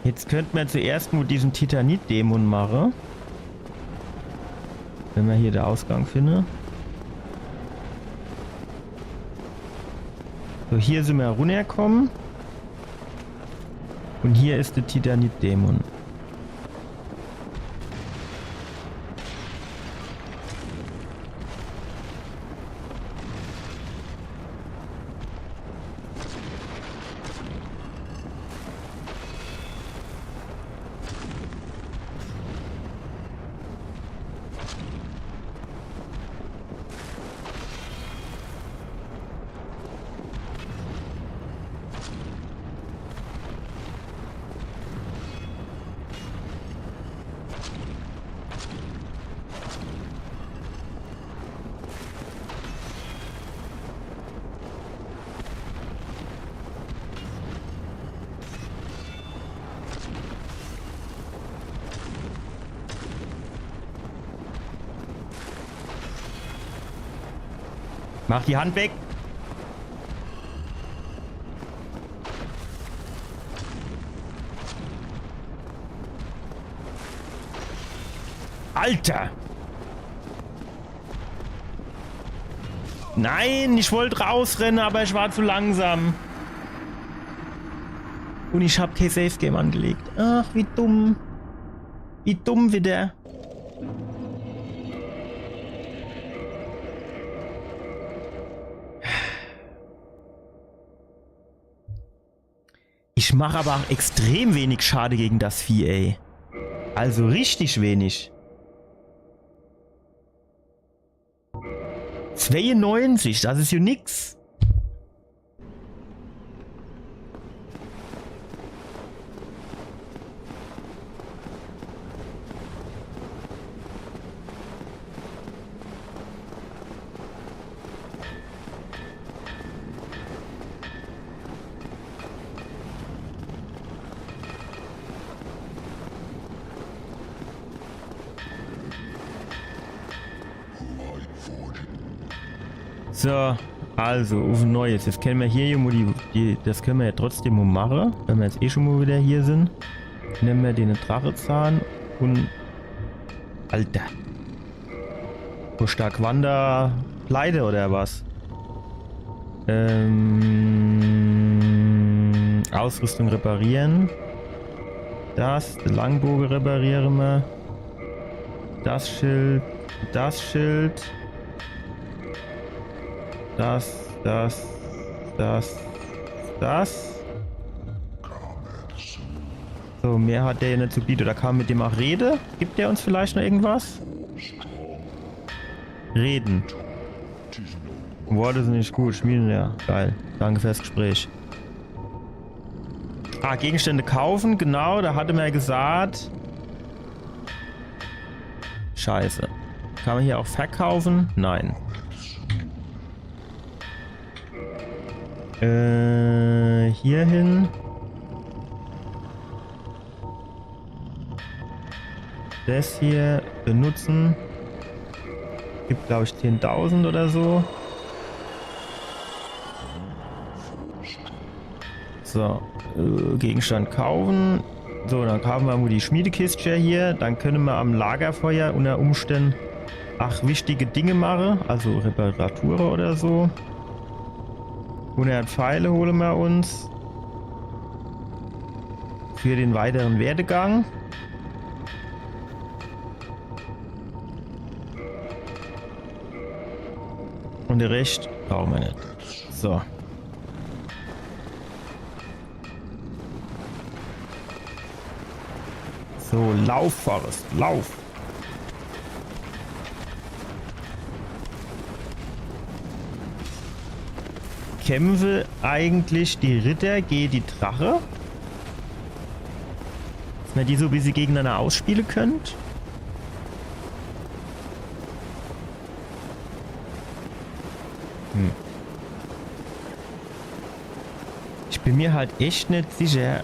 Jetzt könnten wir zuerst nur diesen Titanit-Dämon machen. Wenn wir hier den Ausgang finden. So, hier sind wir runtergekommen. Und hier ist der Titanit-Dämon. Mach die Hand weg. Alter! Nein, ich wollte rausrennen, aber ich war zu langsam. Und ich habe kein Safe Game angelegt. Ach, wie dumm. Wie dumm wieder. Ich mache aber auch extrem wenig Schade gegen das Vieh, ey. Also richtig wenig. 92, das ist ja nix. So, also auf ein neues. Jetzt können wir hier das können wir ja trotzdem mal machen, wenn wir jetzt eh schon mal wieder hier sind. Nehmen wir den Drachenzahn und Alter. So stark Wanderpleite oder was? Ausrüstung reparieren. Das, den Langbogen reparieren wir. Das Schild. Das Schild. Das. So, mehr hat der ja nicht zu bieten. Oder kann man mit dem auch reden? Gibt der uns vielleicht noch irgendwas? Reden. Worte sind nicht gut. Schmieden, ja. Geil. Danke fürs Gespräch. Ah, Gegenstände kaufen. Genau, da hatte man ja gesagt. Scheiße. Kann man hier auch verkaufen? Nein. Hier hin. Das hier benutzen. Gibt, glaube ich, 10.000 oder so. So. Gegenstand kaufen. So, dann kaufen wir mal die Schmiedekiste hier. Dann können wir am Lagerfeuer unter Umständen wichtige Dinge machen. Also Reparatur oder so. 100 Pfeile holen wir uns. Für den weiteren Werdegang. Und der Rest brauchen wir nicht. So. So, lauf, Forrest, lauf. Kämpfe eigentlich die Ritter gegen die Drache? Dass man die so wie sie gegeneinander ausspielen könnt? Ich bin mir halt echt nicht sicher,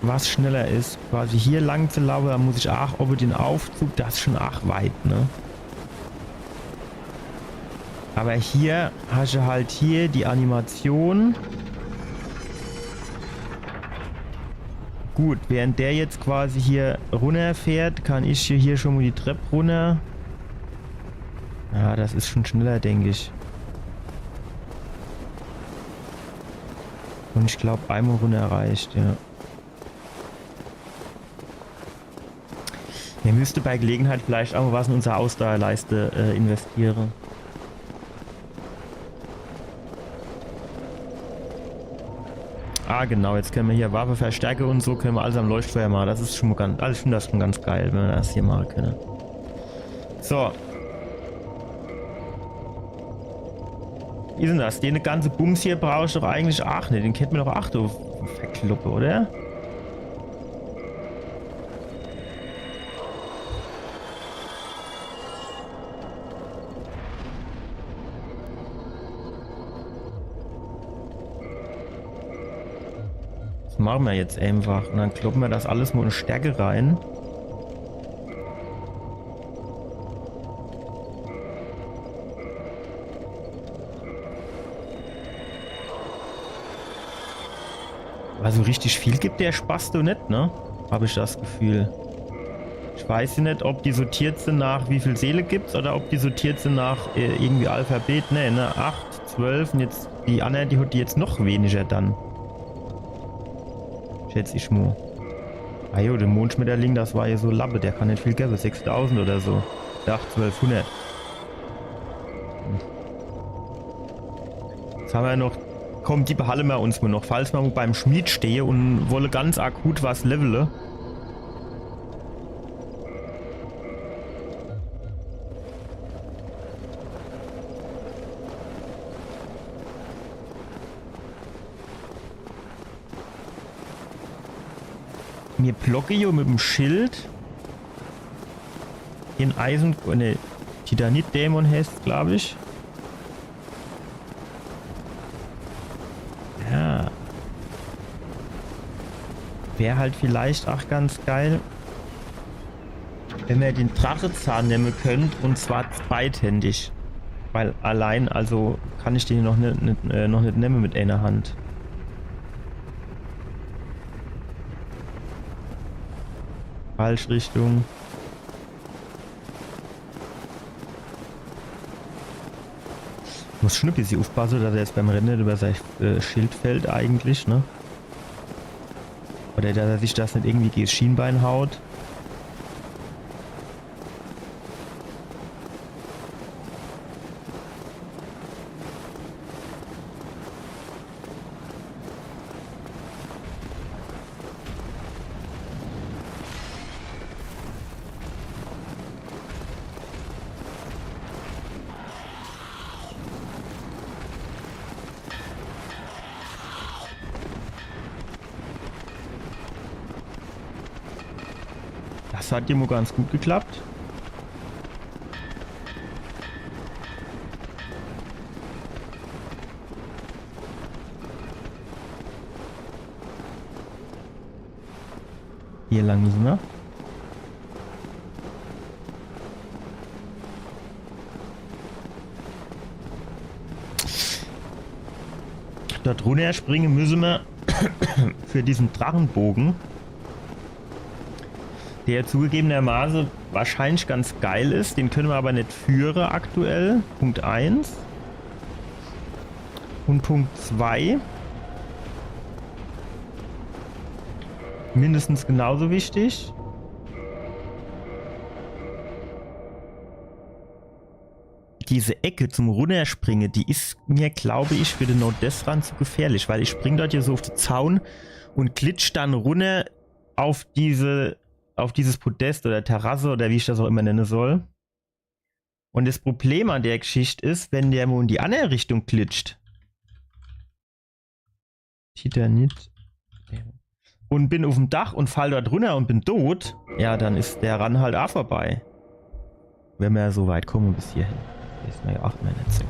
was schneller ist. Quasi hier lang zu laufen, da muss ich auch über den Aufzug, das ist schon weit, ne? Aber hier hast du halt hier die Animation. Gut, während der jetzt quasi hier runterfährt, kann ich hier schon mal die Treppe runter. Ja, das ist schon schneller, denke ich. Und ich glaube, einmal runter reicht, ja. Er müsste bei Gelegenheit vielleicht auch was in unsere Ausdauerleiste investieren. Ah, genau, jetzt können wir hier Waffe verstärken und so können wir alles am Leuchtfeuer machen. Das ist schon mal ganz, also ich finde das schon ganz geil, wenn wir das hier machen können. So. Wie ist denn das? Den ganze Bums hier brauche ich doch eigentlich auch nicht. Den kennt man doch auch, du Verkluppe, oder? Das machen wir jetzt einfach. Und dann kloppen wir das alles mal in Stärke rein. Also richtig viel gibt der Spasto nicht, ne? Habe ich das Gefühl. Ich weiß nicht, ob die sortiert sind nach wie viel Seele gibt's oder ob die sortiert sind nach irgendwie Alphabet. Ne, 8, 12 und jetzt die anderen, die hat die jetzt noch weniger dann. Schätze ich mal. Ah jo, der Mondschmetterling, das war ja so Lappe, der kann nicht viel geben, 6.000 oder so. Ich dachte 1200. Jetzt haben wir noch. Komm, die behalten wir uns mal noch, falls wir beim Schmied stehe und wolle ganz akut was levele. Mir blocke hier mit dem Schild den Eisen... Ne, Titanit-Dämon heißt, glaube ich. Ja. Wäre halt vielleicht auch ganz geil, wenn wir den Drachezahn nehmen könnt, und zwar zweithändig. Weil allein, also kann ich den noch nicht nehmen mit einer Hand. Falschrichtung. Muss schon ein bisschen aufpassen, dass er jetzt beim Rennen über sein Schild fällt eigentlich, ne? Oder dass er sich das nicht irgendwie gegen das Schienbein haut. Das hat immer ganz gut geklappt. Hier lang müssen wir. Dort runter springen müssen wir für diesen Drachenbogen, der zugegebenermaßen wahrscheinlich ganz geil ist. Den können wir aber nicht führen aktuell. Punkt 1. Und Punkt 2. Mindestens genauso wichtig. Diese Ecke zum Runterspringen, die ist mir, glaube ich, für den Nordwestrand zu gefährlich, weil ich springe dort hier so auf den Zaun und glitsch dann runter auf dieses Podest oder Terrasse oder wie ich das auch immer nennen soll. Und das Problem an der Geschichte ist, wenn der in die andere Richtung glitscht. Titanit. Und bin auf dem Dach und fall dort runter und bin tot. Ja, dann ist der Run halt auch vorbei. Wenn wir so weit kommen bis hierhin. Das ist mir ja auch immer nicht so.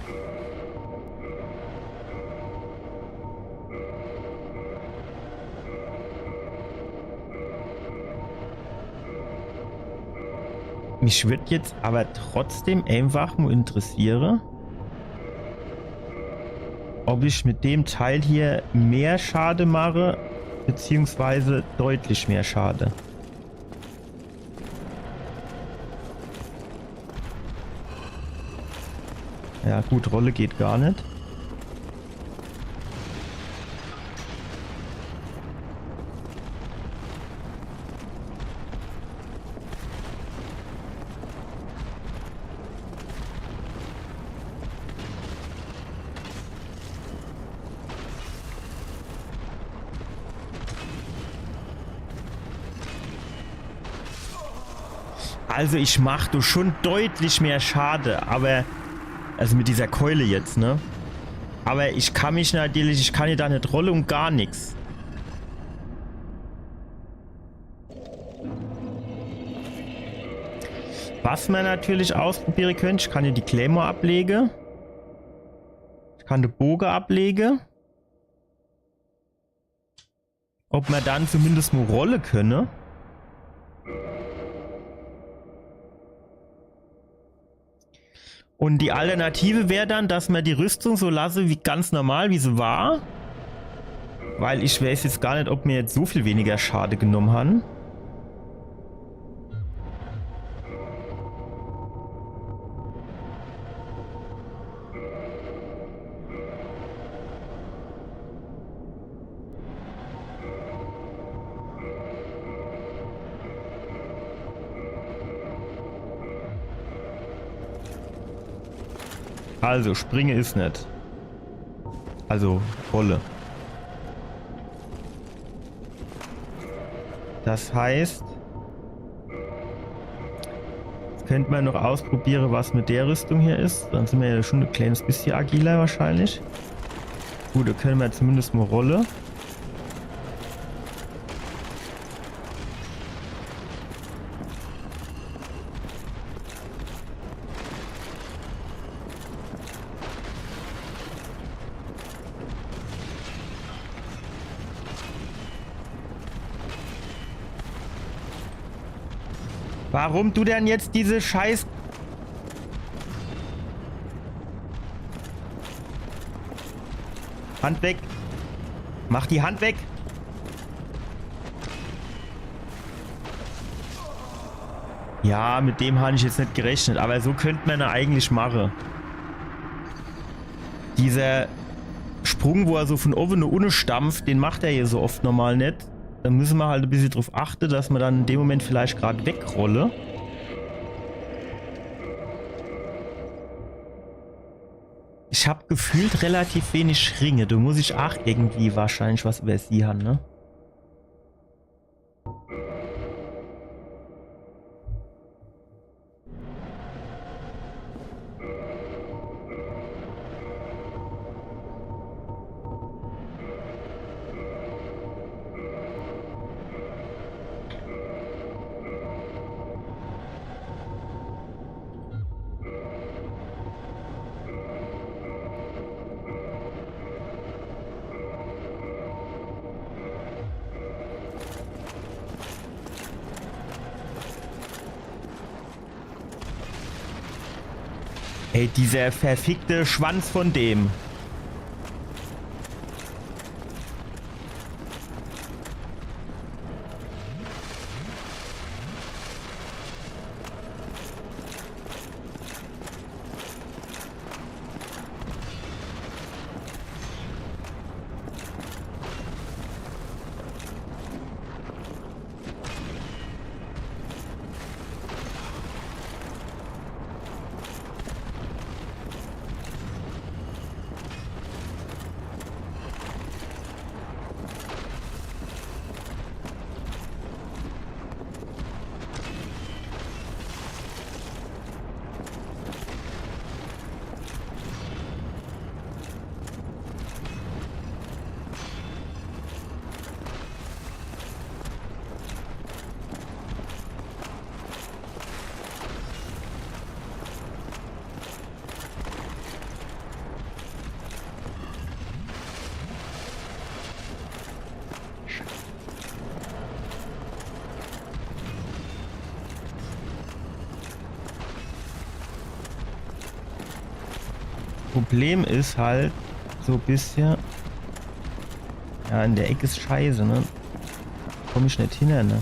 Mich würde jetzt aber trotzdem einfach nur interessieren, ob ich mit dem Teil hier mehr Schade mache, beziehungsweise deutlich mehr Schade. Ja gut, Rolle geht gar nicht. Also ich mache du schon deutlich mehr Schade, aber also mit dieser Keule jetzt, ne? Aber ich kann mich natürlich, ich kann hier da nicht rollen und gar nichts. Was man natürlich ausprobieren könnte, ich kann hier die Claymore ablegen. Ich kann den Bogen ablegen. Ob man dann zumindest nur rollen könne. Und die Alternative wäre dann, dass man die Rüstung so lasse wie ganz normal, wie sie war. Weil ich weiß jetzt gar nicht, ob mir jetzt so viel weniger Schade genommen haben. Also, springe ist nicht. Also, Rolle. Das heißt, jetzt könnte man noch ausprobieren, was mit der Rüstung hier ist. Dann sind wir ja schon ein kleines bisschen agiler wahrscheinlich. Gut, da können wir zumindest mal Rolle. Warum du denn jetzt diese Scheiß... Hand weg. Mach die Hand weg. Ja, mit dem habe ich jetzt nicht gerechnet, aber so könnte man ja eigentlich machen. Dieser Sprung, wo er so von oben nach unten stampft, den macht er hier so oft normal nicht. Da müssen wir halt ein bisschen drauf achten, dass man dann in dem Moment vielleicht gerade wegrolle. Ich habe gefühlt relativ wenig Ringe. Da muss ich auch irgendwie wahrscheinlich was über sie haben, ne? Ey, dieser verfickte Schwanz von dem. Problem ist halt so ein bisschen, ja, in der Ecke ist scheiße, ne? Komm ich nicht hin, ne?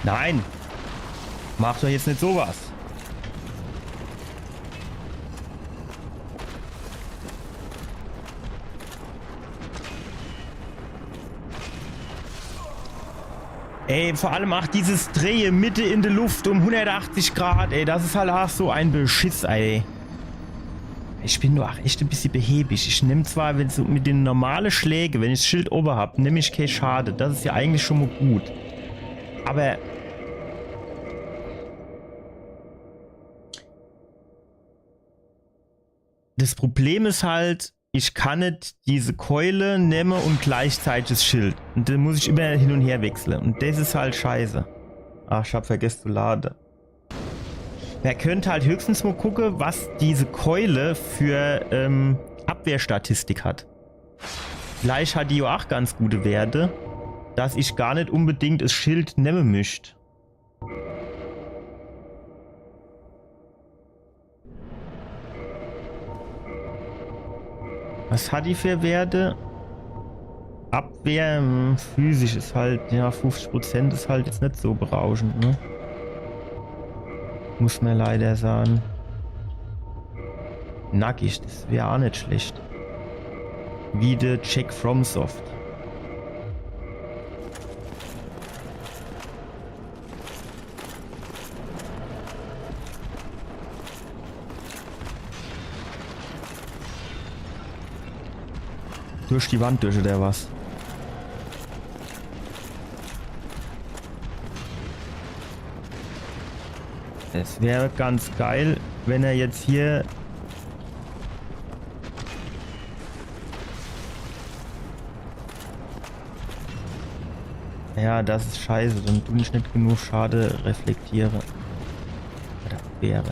Nein! Mach doch jetzt nicht sowas! Ey, vor allem auch dieses Drehen Mitte in der Luft um 180 Grad, ey, das ist halt auch so ein Beschiss, ey. Ich bin nur auch echt ein bisschen behäbig. Ich nehme zwar, wenn so mit den normalen Schlägen, wenn ich das Schild oben habe, nehme ich kein Schade. Das ist ja eigentlich schon mal gut. Aber das Problem ist halt, ich kann nicht diese Keule nehmen und gleichzeitig das Schild. Und dann muss ich immer hin und her wechseln. Und das ist halt scheiße. Ach, ich hab vergessen zu laden. Man könnte halt höchstens mal gucken, was diese Keule für Abwehrstatistik hat. Vielleicht hat die auch ganz gute Werte, dass ich gar nicht unbedingt das Schild nehmen möchte. Was hat die für Werte? Abwehr, physisch ist halt, ja, 50% ist halt jetzt nicht so berauschend, ne? Muss man leider sagen. Nackig, das wäre auch nicht schlecht. Wie der Jack FromSoft. Durch die Wand durch oder was? Es wäre ganz geil, wenn er jetzt hier... Ja, das ist scheiße, dann tue ich nicht genug Schade reflektiere. wäre.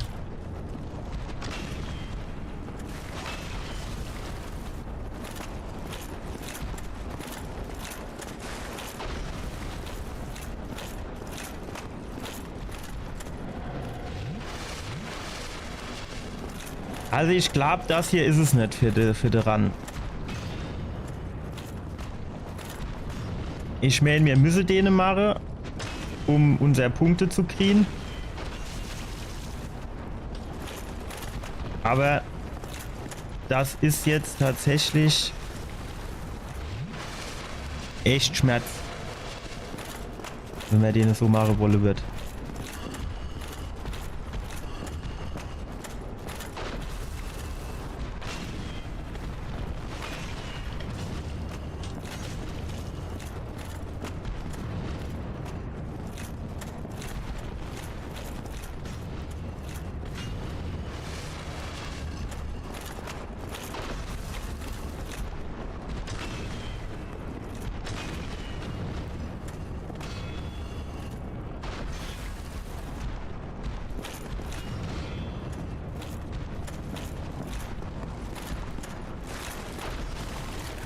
Also ich glaube, das hier ist es nicht für die Run. Ich meine, wir müssen den machen, um unsere Punkte zu kriegen. Aber das ist jetzt tatsächlich echt Schmerz, wenn wir den so machen wollen wird.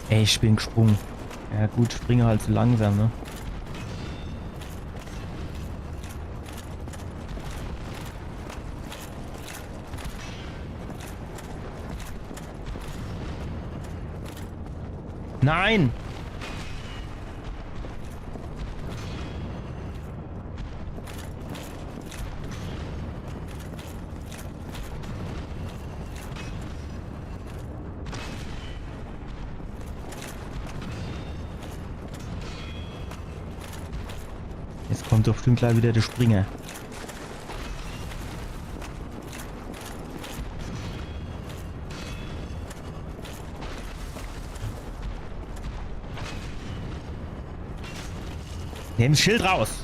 Ey, ich bin gesprungen. Ja gut, springe halt zu langsam, ne? Nein! Jetzt kommt doch bestimmt gleich wieder der Springer. Nimm das Schild raus!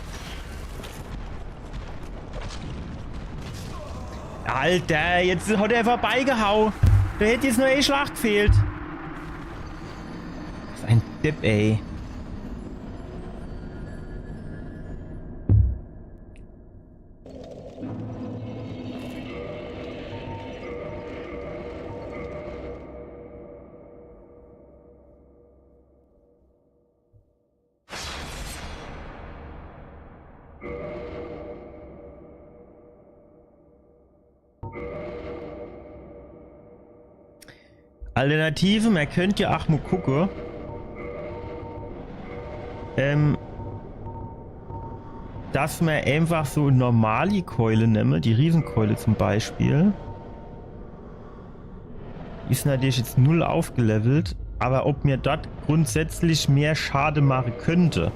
Alter, jetzt hat er vorbeigehauen. Da hätte jetzt nur eine Schlacht gefehlt. Was ein Depp, ey. Alternative, man könnte ja auch mal gucken. Dass man einfach so normale Keule nehmen, die Riesenkeule zum Beispiel. Ist natürlich jetzt 0 aufgelevelt, aber ob mir dort grundsätzlich mehr Schade machen könnte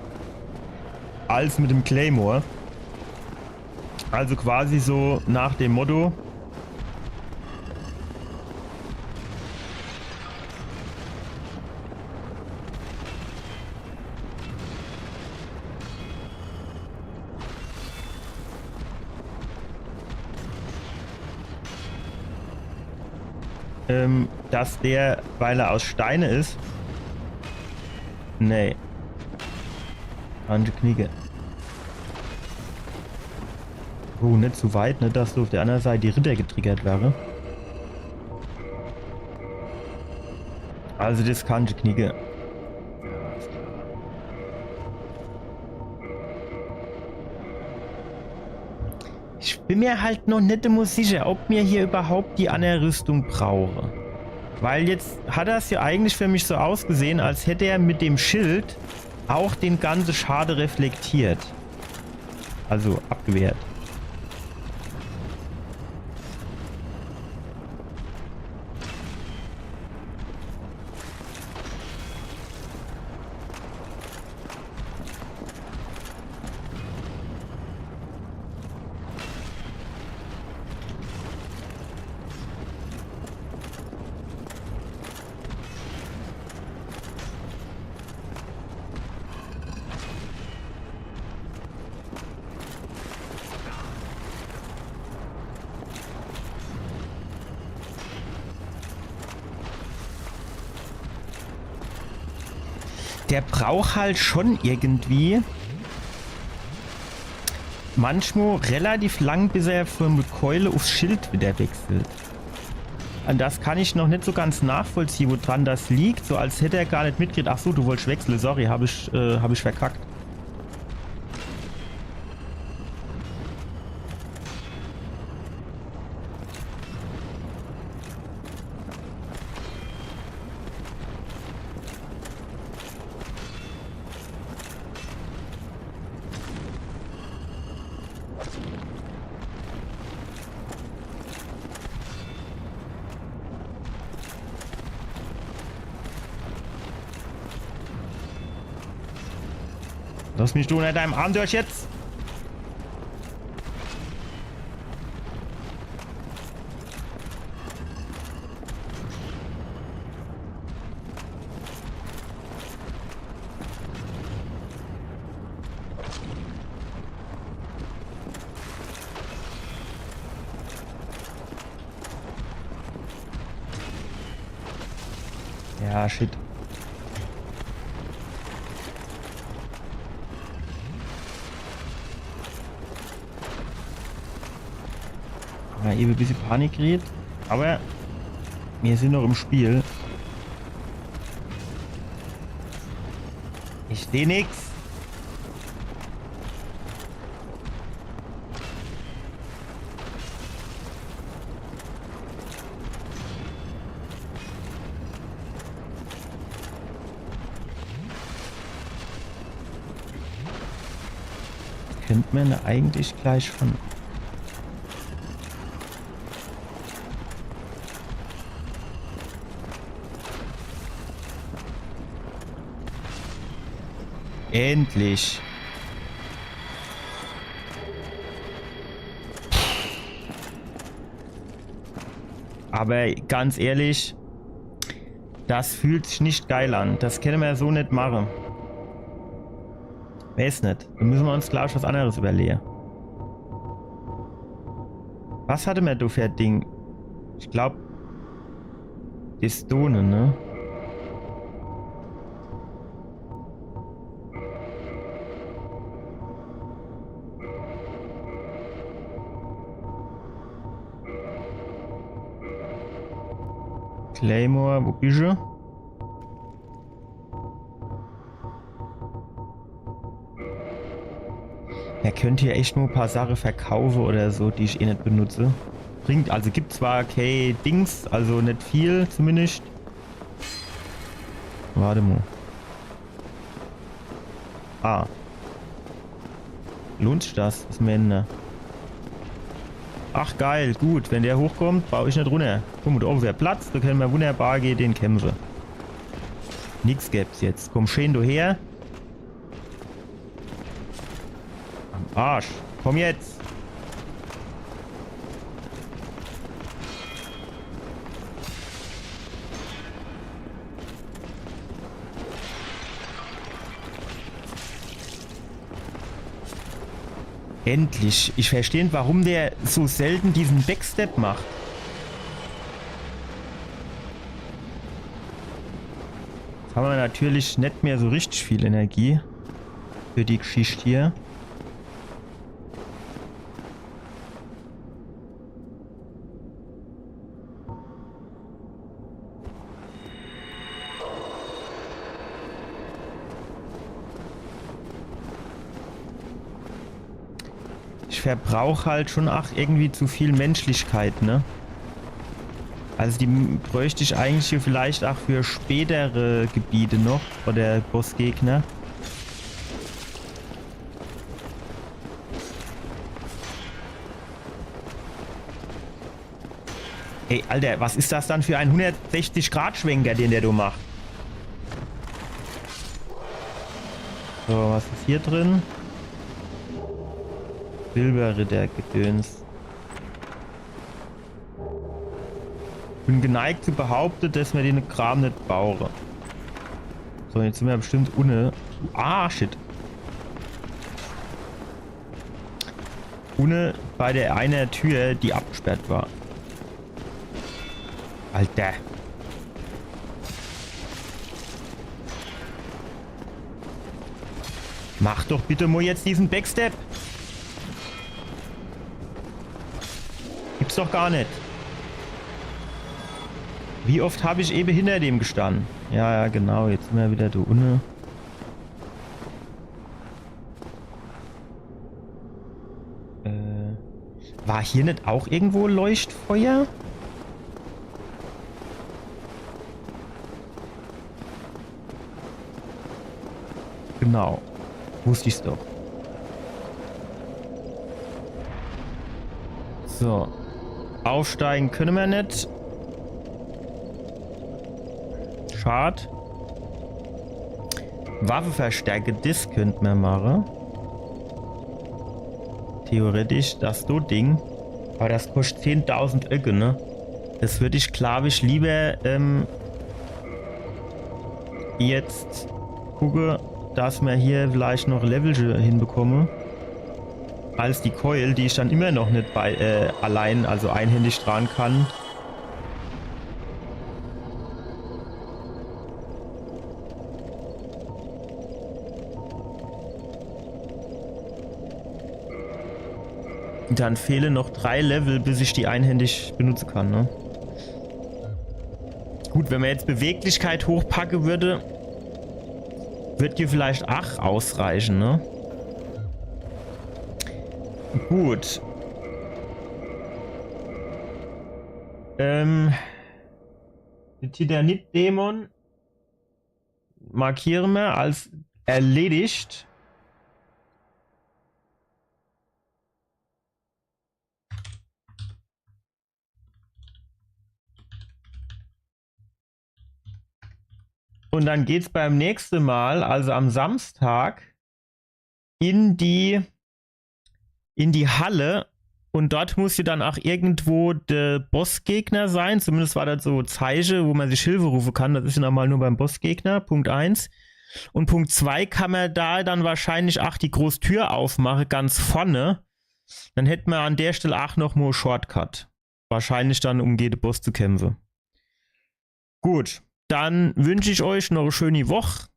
als mit dem Claymore. Also quasi so nach dem Motto: dass der, weil er aus Steine ist. Nee. Andere Kniege. Oh, nicht zu weit, ne, dass so auf der anderen Seite die Ritter getriggert wäre. Also das kann ich Kniege. Ich bin mir halt noch nicht immer sicher, ob mir hier überhaupt die andere Rüstung brauche. Weil jetzt hat er es ja eigentlich für mich so ausgesehen, als hätte er mit dem Schild auch den ganzen Schade reflektiert. Also abgewehrt. Der braucht halt schon irgendwie manchmal relativ lang, bis er von der Keule aufs Schild wieder wechselt. Und das kann ich noch nicht so ganz nachvollziehen, woran das liegt. So als hätte er gar nicht mitgekriegt. Ach so, du wolltest wechseln. Sorry, hab ich verkackt. Lass mich du unter deinem Arm durch jetzt. Ja, shit. Ja, eben ein bisschen Panik gerät, aber wir sind noch im Spiel. Ich sehe nichts. Könnte man eigentlich gleich von... Endlich. Aber ganz ehrlich, das fühlt sich nicht geil an. Das können wir so nicht machen. Weiß nicht. Da müssen wir uns, glaube ich, was anderes überlegen. Was hatte man da für ein Ding? Ich glaube, die Stone, ne? Claymore, wo bist du? Er könnte hier echt nur ein paar Sachen verkaufen oder so, die ich eh nicht benutze. Bringt, also gibt zwar Dings, also nicht viel zumindest. Warte mal. Ah. Lohnt sich das? Was Männer? Ach geil, gut. Wenn der hochkommt, baue ich nicht runter. Guck mal, da oben wäre Platz, da können wir wunderbar gegen den kämpfen. Nix gäb's jetzt. Komm schön du her. Am Arsch. Komm jetzt. Endlich. Ich verstehe, warum der so selten diesen Backstep macht. Jetzt haben wir natürlich nicht mehr so richtig viel Energie für die Geschichte hier. Ich verbrauche halt schon auch irgendwie zu viel Menschlichkeit, ne? Also die bräuchte ich eigentlich hier vielleicht auch für spätere Gebiete noch, oder Bossgegner. Ey, Alter, was ist das dann für ein 160-Grad-Schwenker, den der du macht? So, was ist hier drin? Silberritter-Gedöns. Bin geneigt zu behaupten, dass wir den Kram nicht brauchen. So, jetzt sind wir bestimmt ohne... Ah, shit. Ohne bei der einer Tür, die abgesperrt war. Alter. Mach doch bitte mal jetzt diesen Backstep. Gibt's doch gar nicht. Wie oft habe ich eben hinter dem gestanden? Ja, ja, genau. Jetzt sind wir wieder da unten. War hier nicht auch irgendwo Leuchtfeuer? Genau. Wusste ich's doch. So. Aufsteigen können wir nicht. Schade. Waffenverstärke, das könnten wir machen. Theoretisch das so Ding. Aber das kostet 10.000 Öcke, ne? Das würde ich, glaube ich, lieber jetzt gucken, dass wir hier vielleicht noch Level hinbekommen. Als die Keul, die ich dann immer noch nicht bei allein, also einhändig tragen kann. Dann fehlen noch 3 Level, bis ich die einhändig benutzen kann, ne? Gut, wenn man jetzt Beweglichkeit hochpacken würde, wird hier vielleicht 8 ausreichen, ne? Gut. Den Titanit-Dämon markieren wir als erledigt. Und dann geht es beim nächsten Mal, also am Samstag, in die Halle. Und dort muss ja dann auch irgendwo der Bossgegner sein. Zumindest war das so Zeichen, wo man sich Hilfe rufen kann. Das ist ja normal nur beim Bossgegner. Punkt 1. Und Punkt 2 kann man da dann wahrscheinlich auch die große Tür aufmachen, ganz vorne. Dann hätten wir an der Stelle auch noch mal Shortcut. Wahrscheinlich dann, um jeden Boss zu kämpfen. Gut. Dann wünsche ich euch noch eine schöne Woche.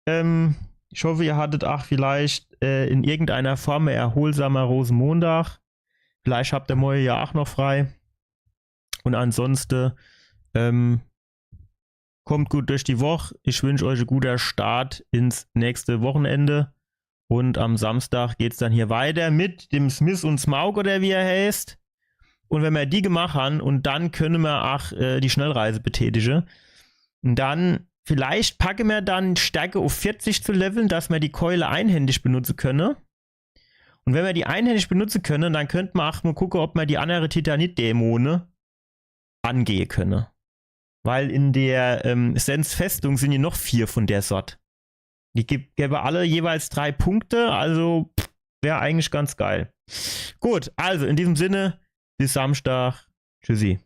Ich hoffe, ihr hattet auch vielleicht in irgendeiner Form einen erholsamer Rosenmontag. Vielleicht habt ihr morgen ja auch noch frei. Und ansonsten kommt gut durch die Woche. Ich wünsche euch einen guten Start ins nächste Wochenende. Und am Samstag geht es dann hier weiter mit dem Smith und Smaug oder wie er heißt. Und wenn wir die gemacht haben, und dann können wir auch die Schnellreise betätigen. Und dann, vielleicht packen wir dann Stärke auf 40 zu leveln, dass wir die Keule einhändig benutzen können. Und wenn wir die einhändig benutzen können, dann könnten wir auch mal gucken, ob wir die anderen Titanit-Dämonen angehen können. Weil in der Sens-Festung sind ja noch 4 von der Sort. Die gäbe alle jeweils 3 Punkte, also wäre eigentlich ganz geil. Gut, also in diesem Sinne, bis Samstag. Tschüssi.